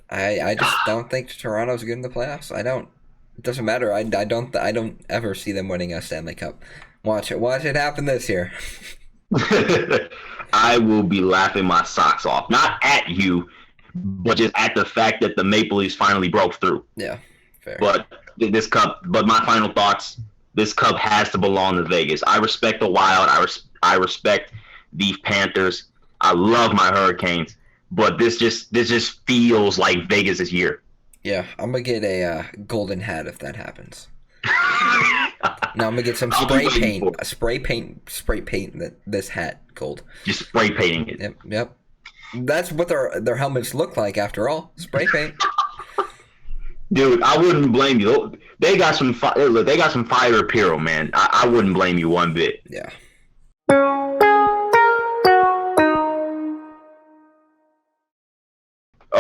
I just don't think Toronto's good in the playoffs. I don't. It doesn't matter. I don't ever see them winning a Stanley Cup. Watch it happen this year. I will be laughing my socks off. Not at you, but just at the fact that the Maple Leafs finally broke through. Yeah, fair. But my final thoughts, this cup has to belong to Vegas. I respect the Wild. I respect the Panthers. I love my Hurricanes. But this just feels like Vegas' year. Yeah, I'm gonna get a golden hat if that happens. Now I'm gonna get some spray paint this hat gold. Just spray painting it. Yep. That's what their helmets look like after all. Spray paint. Dude, I wouldn't blame you. They got some fire apparel, man. I wouldn't blame you one bit. Yeah.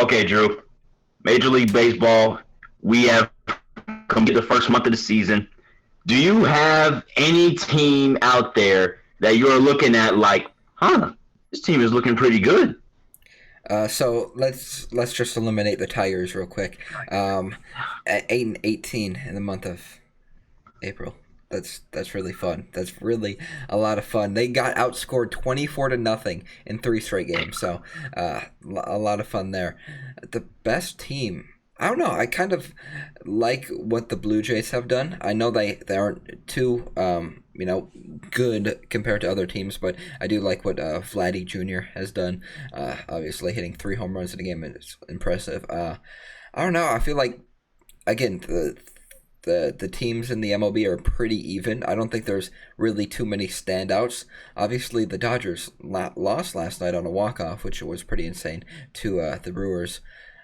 Okay, Drew. Major League Baseball, we have come to the first month of the season. Do you have any team out there that you're looking at like, this team is looking pretty good? So let's just eliminate the Tigers real quick. At 8-18 in the month of April. That's really fun. That's really a lot of fun. They got outscored 24-0 in 3 straight games, so a lot of fun there. The best team. I don't know. I kind of like what the Blue Jays have done. I know they aren't too good compared to other teams, but I do like what Vladdy Jr. has done. Obviously, hitting 3 home runs in a game is impressive. I don't know. I feel like, again, the teams in the MLB are pretty even. I don't think there's really too many standouts. Obviously, the Dodgers lost last night on a walk-off, which was pretty insane, to the Brewers.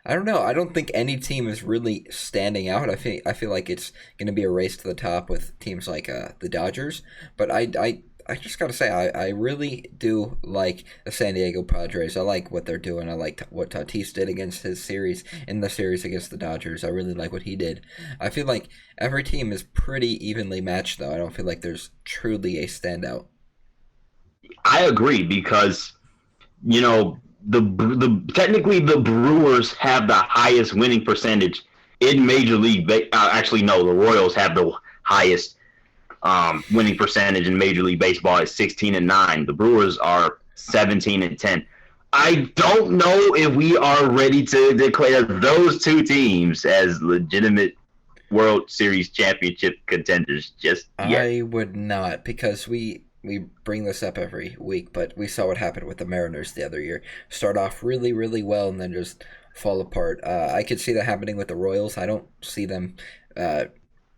I don't know. I don't think any team is really standing out. I feel like it's going to be a race to the top with teams like the Dodgers. But I just got to say, I really do like the San Diego Padres. I like what they're doing. I like what Tatis did against the series against the Dodgers. I really like what he did. I feel like every team is pretty evenly matched, though. I don't feel like there's truly a standout. I agree because, technically the Brewers have the highest winning percentage in Major League. Actually, no, the Royals have the highest winning percentage in Major League Baseball at 16-9. The Brewers are 17-10. I don't know if we are ready to declare those 2 teams as legitimate World Series championship contenders just yet. I would not, because we bring this up every week, but we saw what happened with the Mariners the other year. Start off really, really well and then just fall apart. I could see that happening with the Royals. I don't see them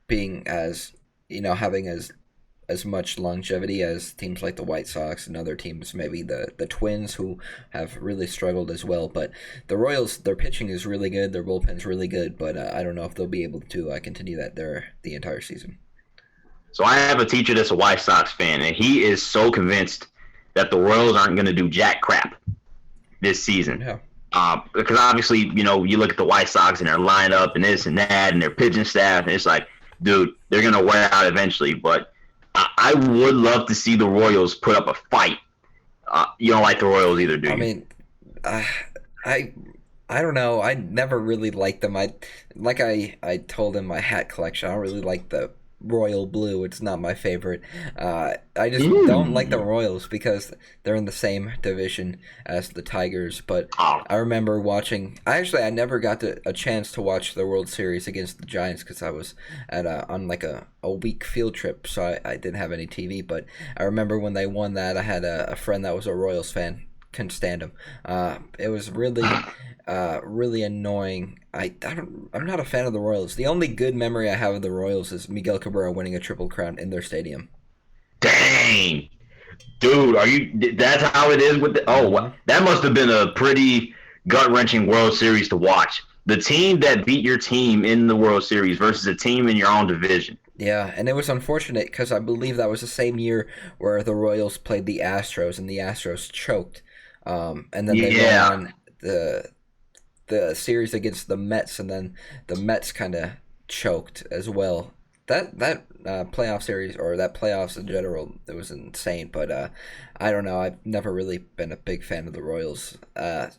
being as, having as much longevity as teams like the White Sox and other teams, maybe the Twins, who have really struggled as well. But the Royals, their pitching is really good, their bullpen's really good, but I don't know if they'll be able to continue that the entire season. So I have a teacher that's a White Sox fan, and he is so convinced that the Royals aren't going to do jack crap this season. Yeah. Because obviously, you look at the White Sox and their lineup and this and that and their pitching staff, and it's like, dude, they're going to wear out eventually. But I would love to see the Royals put up a fight. You don't like the Royals either, do you? I mean, I don't know. I never really liked them. I told in my hat collection, I don't really like the royal blue. It's not my favorite. I just don't like the Royals because they're in the same division as the Tigers. But I remember watching. I never got a chance to watch the World Series against the Giants because I was on like a week field trip, so I didn't have any TV. But I remember when they won that, I had a friend that was a Royals fan. Couldn't stand him. It was really annoying. I'm not a fan of the Royals. The only good memory I have of the Royals is Miguel Cabrera winning a Triple Crown in their stadium. Dang, dude, that's how it is with that must have been a pretty gut-wrenching World Series to watch. The team that beat your team in the World Series versus a team in your own division. Yeah, and it was unfortunate because I believe that was the same year where the Royals played the Astros and the Astros choked. And then they went on the series against the Mets, and then the Mets kind of choked as well. That playoff series, or that playoffs in general, it was insane. But I don't know. I've never really been a big fan of the Royals.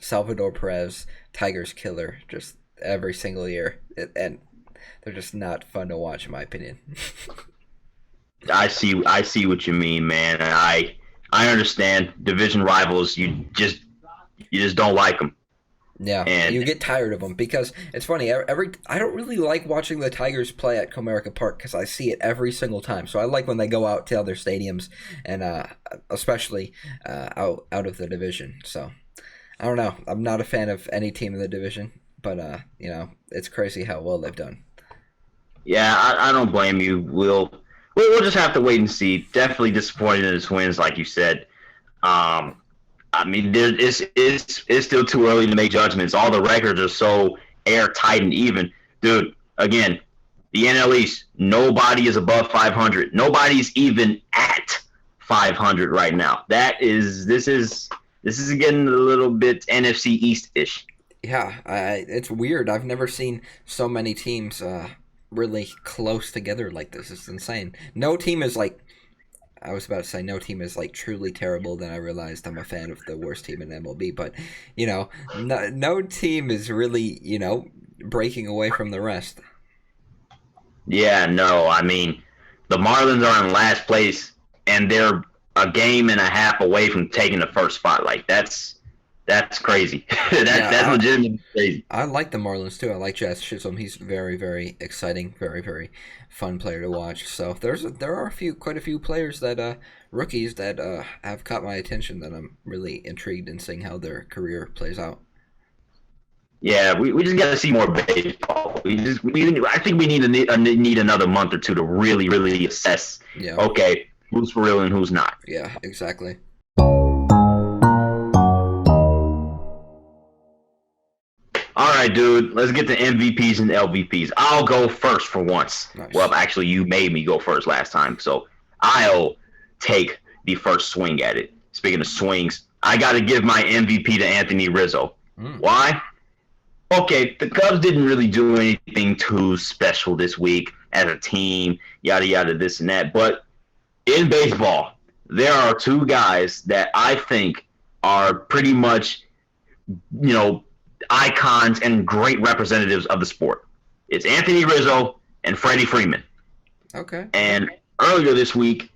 Salvador Perez, Tigers killer, just every single year, and they're just not fun to watch, in my opinion. I see what you mean, man. And I understand division rivals. You just don't like them. Yeah, and you get tired of them because it's funny. I don't really like watching the Tigers play at Comerica Park because I see it every single time. So I like when they go out to other stadiums, and especially out of the division. So I don't know. I'm not a fan of any team in the division, but it's crazy how well they've done. Yeah, I don't blame you. We'll just have to wait and see. Definitely disappointed in the Twins, like you said. I mean, it's still too early to make judgments. All the records are so airtight and even. Dude, again, the NL East, nobody is above 500. Nobody's even at 500 right now. This is getting a little bit NFC East-ish. Yeah, it's weird. I've never seen so many teams really close together like this. It's insane. No team is like... I was about to say no team is like truly terrible. Then I realized I'm a fan of the worst team in MLB. But, no team is really, breaking away from the rest. Yeah, no. I mean, The Marlins are in last place, and they're a game and a half away from taking the first spot. Like, that's crazy. That's legitimately crazy. I like the Marlins too. I like Jazz Chisholm. He's very, very exciting, very, very fun player to watch. So there are quite a few players that rookies that have caught my attention that I'm really intrigued in seeing how their career plays out. Yeah, we just got to see more baseball. I think we need another month or two to really, really assess. Yeah. Okay, who's for real and who's not. Yeah, exactly. All right, dude. Let's get to MVPs and LVPs. I'll go first for once. Nice. Well, actually, you made me go first last time, so I'll take the first swing at it. Speaking of swings, I got to give my MVP to Anthony Rizzo. Why? Okay, the Cubs didn't really do anything too special this week as a team, yada, yada, this and that. But in baseball, there are two guys that I think are pretty much, icons and great representatives of the sport. It's Anthony Rizzo and Freddie Freeman. Okay. And earlier this week,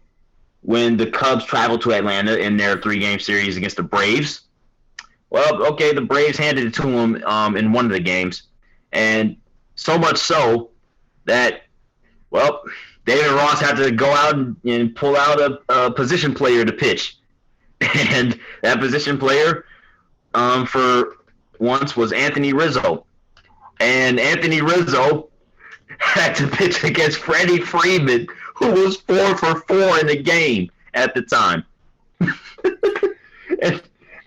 when the Cubs traveled to Atlanta in their 3-game series against the Braves, well, okay, the Braves handed it to them in one of the games, and so much so that, well, David Ross had to go out and pull out a position player to pitch, and that position player for once was Anthony Rizzo, and Anthony Rizzo had to pitch against Freddie Freeman, who was 4 for 4 in the game at the time.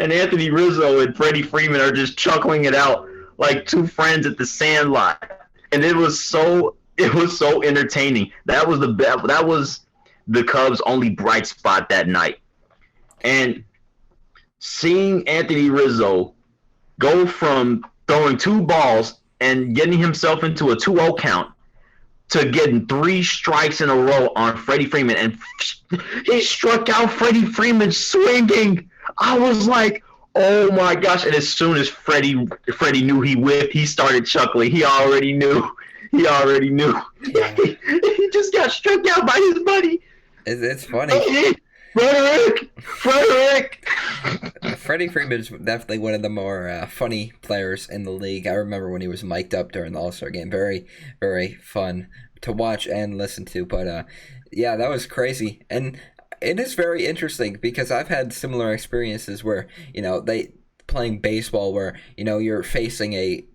And Anthony Rizzo and Freddie Freeman are just chuckling it out like two friends at the Sandlot, and it was so entertaining. That was the Cubs' only bright spot that night. And seeing Anthony Rizzo go from throwing 2 balls and getting himself into a 2-0 count to getting 3 strikes in a row on Freddie Freeman, and he struck out Freddie Freeman swinging. I was like, oh my gosh. And as soon as Freddie knew he whiffed, he started chuckling. He already knew. Yeah. He just got struck out by his buddy. It's funny. Hey, Frederick. Freddie Freeman's definitely one of the more funny players in the league. I remember when he was mic'd up during the All-Star game. Very, very fun to watch and listen to. But, yeah, that was crazy. And it is very interesting because I've had similar experiences where, they playing baseball where, you're facing a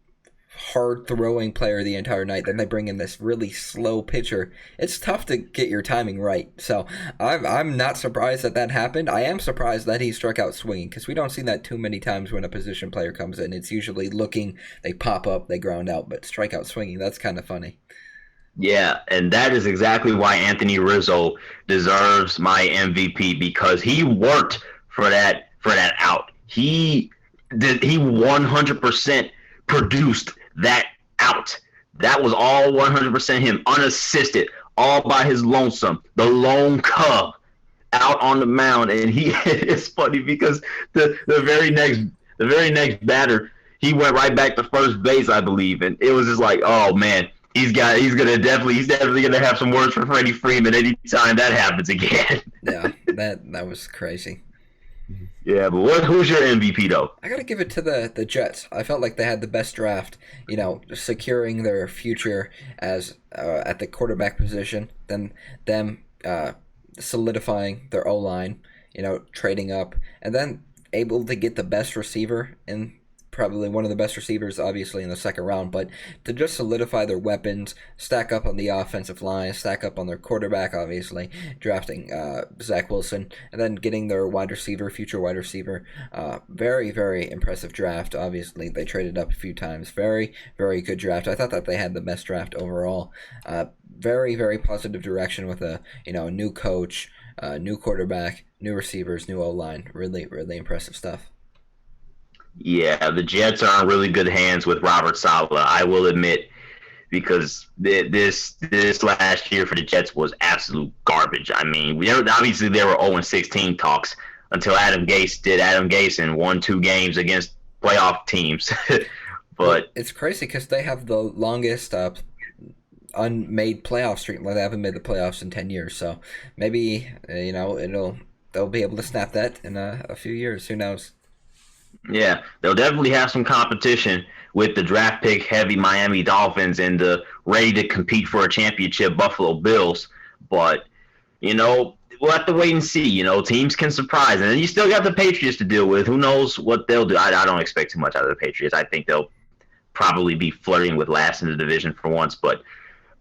hard-throwing player the entire night, then they bring in this really slow pitcher. It's tough to get your timing right. So I'm not surprised that happened. I am surprised that he struck out swinging because we don't see that too many times when a position player comes in. It's usually looking, they pop up, they ground out, but strike out swinging, that's kind of funny. Yeah, and that is exactly why Anthony Rizzo deserves my MVP, because he worked for that out. He 100% produced that out. That was all 100% him, unassisted, all by his lonesome, the lone Cub out on the mound. And it's funny because the very next batter, he went right back to first base, I believe, and it was just like, oh man. He's definitely gonna have some words for Freddie Freeman anytime that happens again. Yeah, that was crazy. Yeah, but who's your MVP though? I gotta give it to the Jets. I felt like they had the best draft. Securing their future as at the quarterback position, then them solidifying their O-line. Trading up, and then able to get the best receiver in. Probably one of the best receivers, obviously, in the second round, but to just solidify their weapons, stack up on the offensive line, stack up on their quarterback, obviously, drafting Zach Wilson, and then getting their future wide receiver. Very, very impressive draft. Obviously, they traded up a few times. Very, very good draft. I thought that they had the best draft overall. Very, very positive direction with a new coach, new quarterback, new receivers, new O-line. Really, really impressive stuff. Yeah, the Jets are in really good hands with Robert Saleh, I will admit, because this last year for the Jets was absolute garbage. I mean, obviously there were 0-16 talks until Adam Gase and won 2 games against playoff teams. But it's crazy because they have the longest unmade playoff streak. Like they haven't made the playoffs in 10 years. So maybe, they'll be able to snap that in a few years. Who knows? Yeah, they'll definitely have some competition with the draft pick heavy Miami Dolphins and the ready to compete for a championship Buffalo Bills. But, we'll have to wait and see. Teams can surprise. And then you still got the Patriots to deal with. Who knows what they'll do? I don't expect too much out of the Patriots. I think they'll probably be flirting with last in the division for once. But,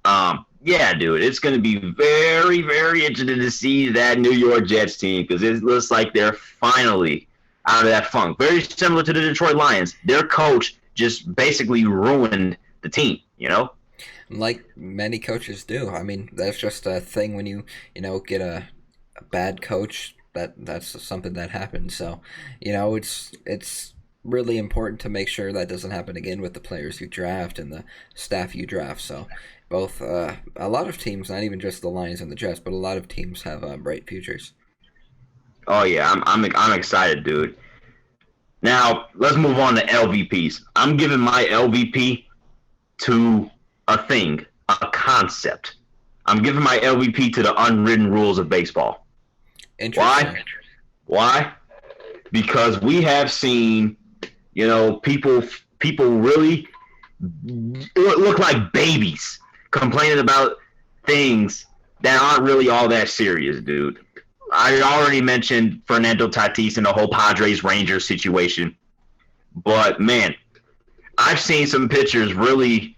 yeah, dude, it's going to be very, very interesting to see that New York Jets team because it looks like they're finally out of that funk. Very similar to the Detroit Lions. Their coach just basically ruined the team, Like many coaches do. I mean, that's just a thing when you get a bad coach. That's something that happens. So, it's really important to make sure that doesn't happen again with the players you draft and the staff you draft. So, both a lot of teams, not even just the Lions and the Jets, but a lot of teams have bright futures. Oh yeah, I'm excited, dude. Now let's move on to LVPs. I'm giving my LVP to a thing, a concept. I'm giving my LVP to the unwritten rules of baseball. Interesting. Why? Because we have seen, people really look like babies complaining about things that aren't really all that serious, dude. I already mentioned Fernando Tatis and the whole Padres-Rangers situation. But, man, I've seen some pitchers really,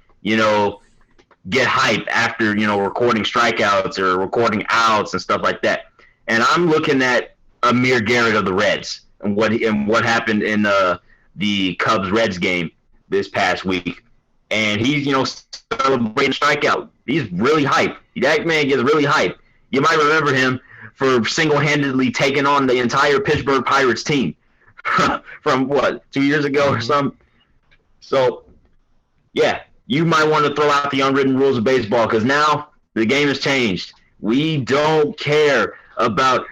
get hype after, recording strikeouts or recording outs and stuff like that. And I'm looking at Amir Garrett of the Reds and what happened in the Cubs-Reds game this past week. And he's, celebrating strikeout. He's really hype. That man gets really hype. You might remember him for single-handedly taking on the entire Pittsburgh Pirates team from, 2 years ago or something? So, yeah, you might want to throw out the unwritten rules of baseball because now the game has changed. We don't care about,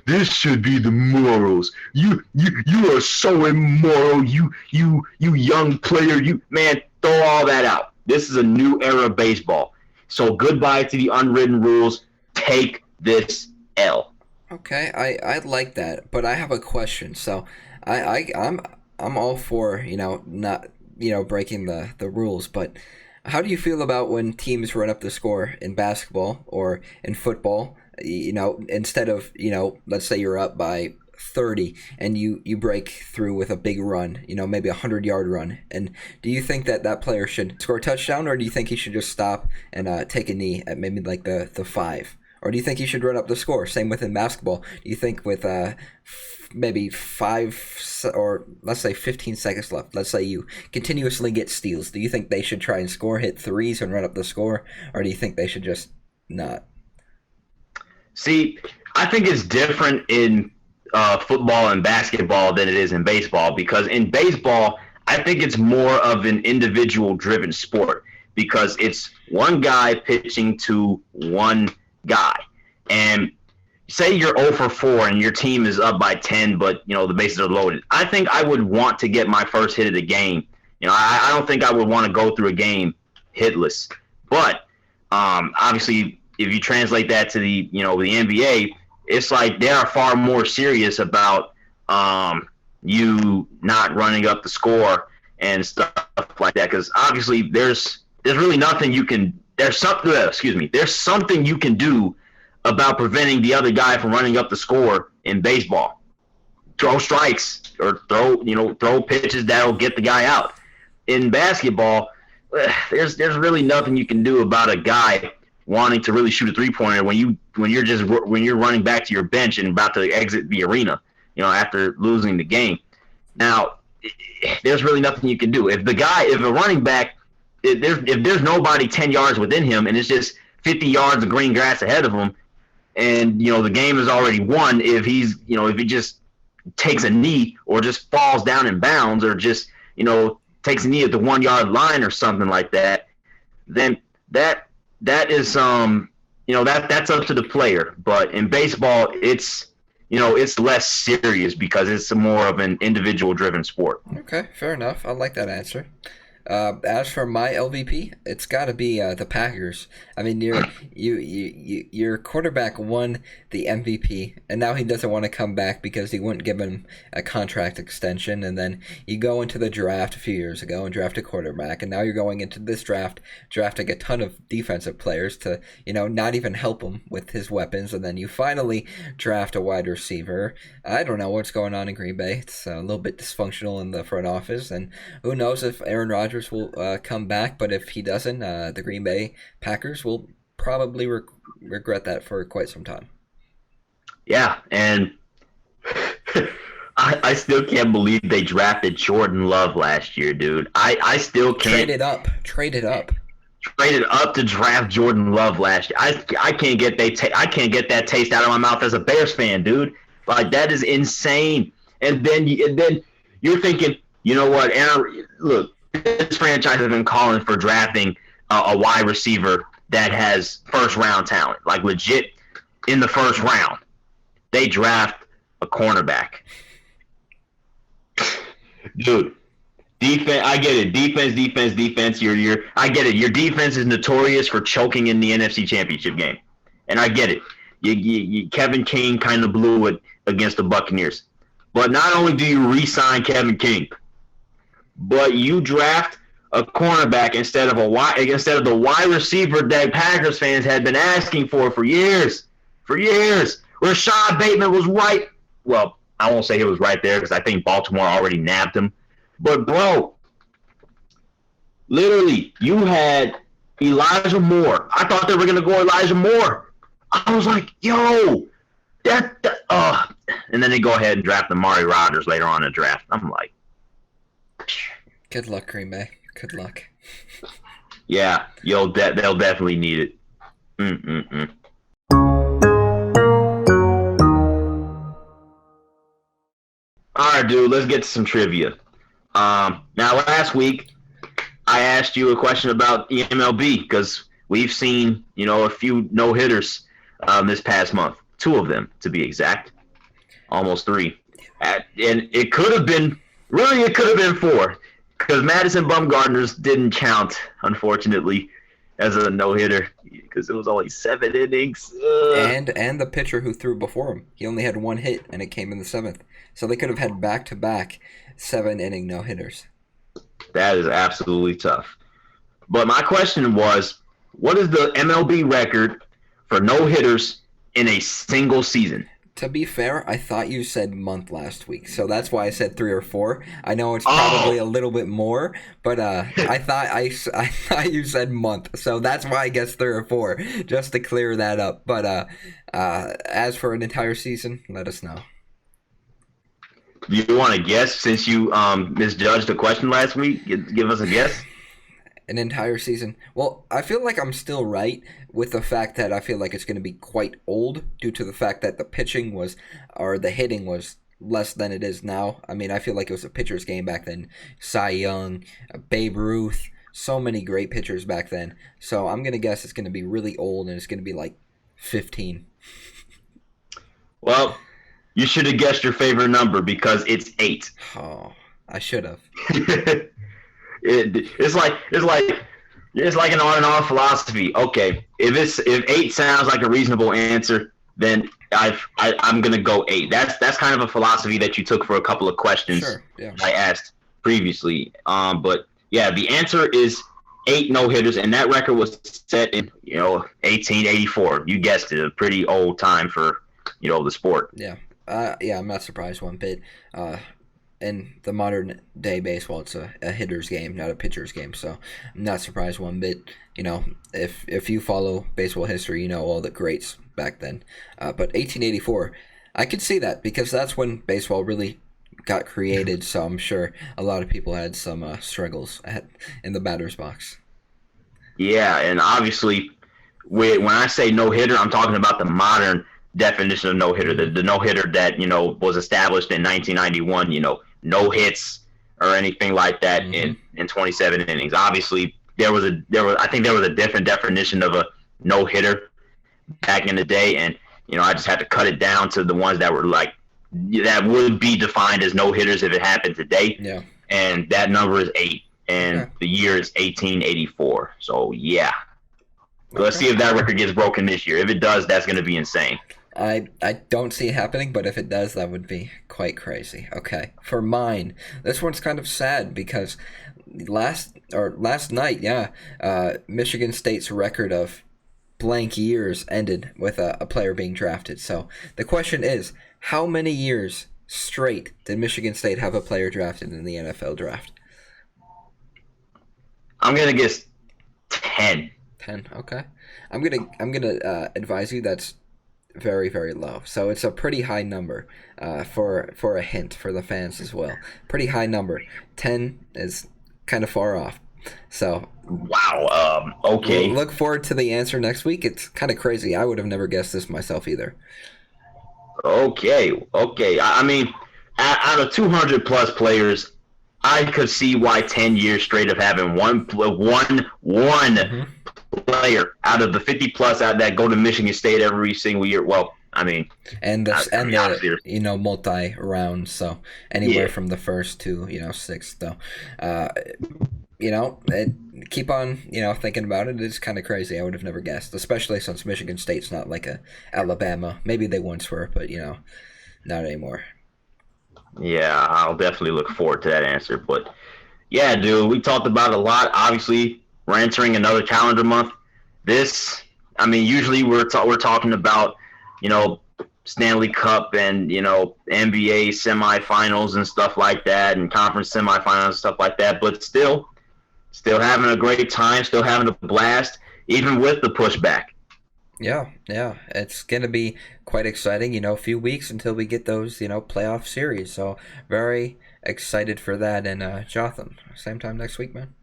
this should be the morals. You are so immoral. You young player. Man, throw all that out. This is a new era of baseball. So goodbye to the unwritten rules. Take this L. Okay, I like that, but I have a question. So I'm all for not breaking the rules, but how do you feel about when teams run up the score in basketball or in football? Instead of let's say you're up by 30 and you break through with a big run, maybe 100-yard run, and do you think that player should score a touchdown, or do you think he should just stop and take a knee at maybe like the 5? Or do you think he should run up the score? Same within basketball. Do you think with maybe 5 or let's say 15 seconds left, let's say you continuously get steals, do you think they should try and score, hit threes and run up the score? Or do you think they should just not? See, I think it's different in football and basketball than it is in baseball because in baseball, I think it's more of an individual-driven sport because it's one guy pitching to one guy. And say you're 0 for 4 and your team is up by 10, but, the bases are loaded. I think I would want to get my first hit of the game. I don't think I would want to go through a game hitless. But obviously, if you translate that to the NBA, it's like they are far more serious about you not running up the score and stuff like that. Because obviously, there's really nothing you can. There's something you can do about preventing the other guy from running up the score in baseball. Throw strikes or throw pitches that'll get the guy out. In basketball, there's really nothing you can do about a guy wanting to really shoot a 3-pointer when you're running back to your bench and about to exit the arena, after losing the game. Now, there's really nothing you can do. If a running back, if there's nobody 10 yards within him and it's just 50 yards of green grass ahead of him, and the game is already won, if he just takes a knee or just falls down in bounds or just takes a knee at the 1-yard line or something like that, then that is that's up to the player. But in baseball, it's less serious because it's more of an individual driven sport. Okay, fair enough. I like that answer. As for my LVP, it's got to be the Packers. I mean, your quarterback won the MVP, and now he doesn't want to come back because he wouldn't give him a contract extension. And then you go into the draft a few years ago and draft a quarterback, and now you're going into this draft drafting a ton of defensive players to, not even help him with his weapons, and then you finally draft a wide receiver. I don't know what's going on in Green Bay. It's a little bit dysfunctional in the front office, and who knows if Aaron Rodgers will come back, but if he doesn't, the Green Bay Packers will probably regret that for quite some time. Yeah, and I still can't believe they drafted Jordan Love last year, dude. I still can't. Traded up to draft Jordan Love last year. I can't get that taste out of my mouth as a Bears fan, dude. Like, that is insane. And then you're thinking, you know what, Aaron, look, this franchise has been calling for drafting a wide receiver that has first-round talent, like legit in the first round. They draft a cornerback. Dude, defense, I get it. Defense. I get it. Your defense is notorious for choking in the NFC Championship game, and I get it. Kevin King kind of blew it against the Buccaneers. But not only do you re-sign Kevin King, but you draft a cornerback instead of the wide receiver that Packers fans had been asking for years. Rashad Bateman was right. Well, I won't say he was right there because I think Baltimore already nabbed him. But, bro, literally, you had Elijah Moore. I thought they were going to go Elijah Moore. I was like, yo, and then they go ahead and draft Amari Rodgers later on in the draft. I'm like, good luck, Green Bay. Good luck. Yeah, they'll definitely need it. All right, dude, let's get to some trivia. Now, last week, I asked you a question about the MLB because we've seen, a few no-hitters this past month. 2 of them, to be exact. Almost 3. And it could have been 4 because Madison Bumgarner's didn't count, unfortunately, as a no-hitter because it was only 7 innings. And the pitcher who threw before him, he only had 1 hit, and it came in the 7th. So they could have had back-to-back 7-inning no-hitters. That is absolutely tough. But my question was, what is the MLB record for no-hitters in a single season? To be fair, I thought you said month last week, so that's why I said 3 or 4. I know it's probably a little bit more, but I thought you said month, so that's why I guess 3 or 4, just to clear that up. But as for an entire season, let us know. Do you want to guess since you misjudged the question last week? Give us a guess. An entire season. Well, I feel like I'm still right with the fact that I feel like it's going to be quite old due to the fact that the hitting was less than it is now. I mean, I feel like it was a pitcher's game back then. Cy Young, Babe Ruth, so many great pitchers back then. So I'm going to guess it's going to be really old and it's going to be like 15. Well, you should have guessed your favorite number because it's 8. Oh, I should have. It's like an on and off philosophy. Okay, if 8 sounds like a reasonable answer, then I'm gonna go 8. That's kind of a philosophy that you took for a couple of questions. Sure, yeah. I asked previously. But yeah, the answer is 8 no hitters, and that record was set in 1884. You guessed it, a pretty old time for the sport. Yeah. I'm not surprised one bit. In the modern day baseball, it's a hitter's game, not a pitcher's game. So I'm not surprised one bit. If you follow baseball history, you know all the greats back then. But 1884, I could see that because that's when baseball really got created. So I'm sure a lot of people had some struggles in the batter's box. Yeah, and obviously, when I say no hitter, I'm talking about the modern definition of no hitter, the no hitter that was established in 1991. No hits or anything like that in 27 innings. Obviously, I think there was a different definition of a no hitter back in the day, and I just had to cut it down to the ones that were that would be defined as no hitters if it happened today. Yeah, and that number is 8. and the year is 1884. So yeah, let's Okay. see if that record gets broken this year. If it does, that's going to be insane. I don't see it happening, but if it does, that would be quite crazy. Okay, for mine, this one's kind of sad because last night, Michigan State's record of blank years ended with a player being drafted. So the question is, how many years straight did Michigan State have a player drafted in the NFL draft? I'm going to guess 10. 10. Okay, I'm gonna advise you that's very, very low. So it's a pretty high number for a hint for the fans as well. Pretty high number. 10 is kind of far off. So Wow. Okay. look forward to the answer next week. It's kind of crazy. I would have never guessed this myself either. Okay. I mean, out of 200 plus players, I could see why 10 years straight of having one player out of the 50 plus out that go to Michigan State every single year. Well, I mean, And honestly, the multi rounds, so anywhere Yeah. from the first to sixth. Though, keep on thinking about it. It's kind of crazy. I would have never guessed, especially since Michigan State's not like a Alabama. Maybe they once were, but not anymore. yeah, I'll definitely look forward to that answer. But yeah, dude, we talked about it a lot. Obviously, we're entering another calendar month. Usually we're talking about, Stanley Cup and, NBA semifinals and stuff like that, and conference semifinals and stuff like that. But still having a great time, still having a blast, even with the pushback. Yeah, it's gonna be quite exciting. A few weeks until we get those playoff series. So very excited for that. And Jotham, same time next week, man.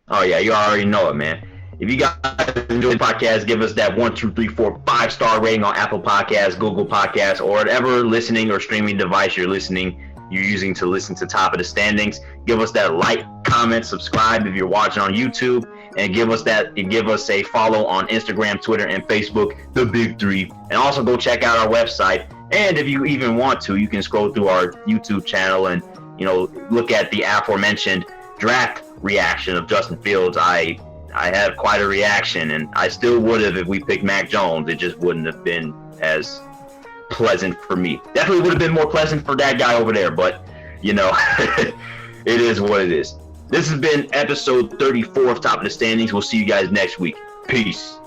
Oh yeah, you already know it, man. If you guys enjoy the podcast, give us that 1, 2, 3, 4, 5-star rating on Apple Podcasts, Google Podcasts, or whatever listening or streaming device you're using to listen to Top of the Standings. Give us that like, comment, subscribe if you're watching on YouTube, and give us a follow on Instagram, Twitter, and Facebook, the Big Three. And also go check out our website. And if you even want to, you can scroll through our YouTube channel and look at the aforementioned draft reaction of Justin Fields. I had quite a reaction, and I still would have if we picked Mac Jones. It just wouldn't have been as pleasant for me. Definitely would have been more pleasant for that guy over there, but it is what it is. This has been episode 34 of Top of the Standings. We'll see you guys next week. Peace.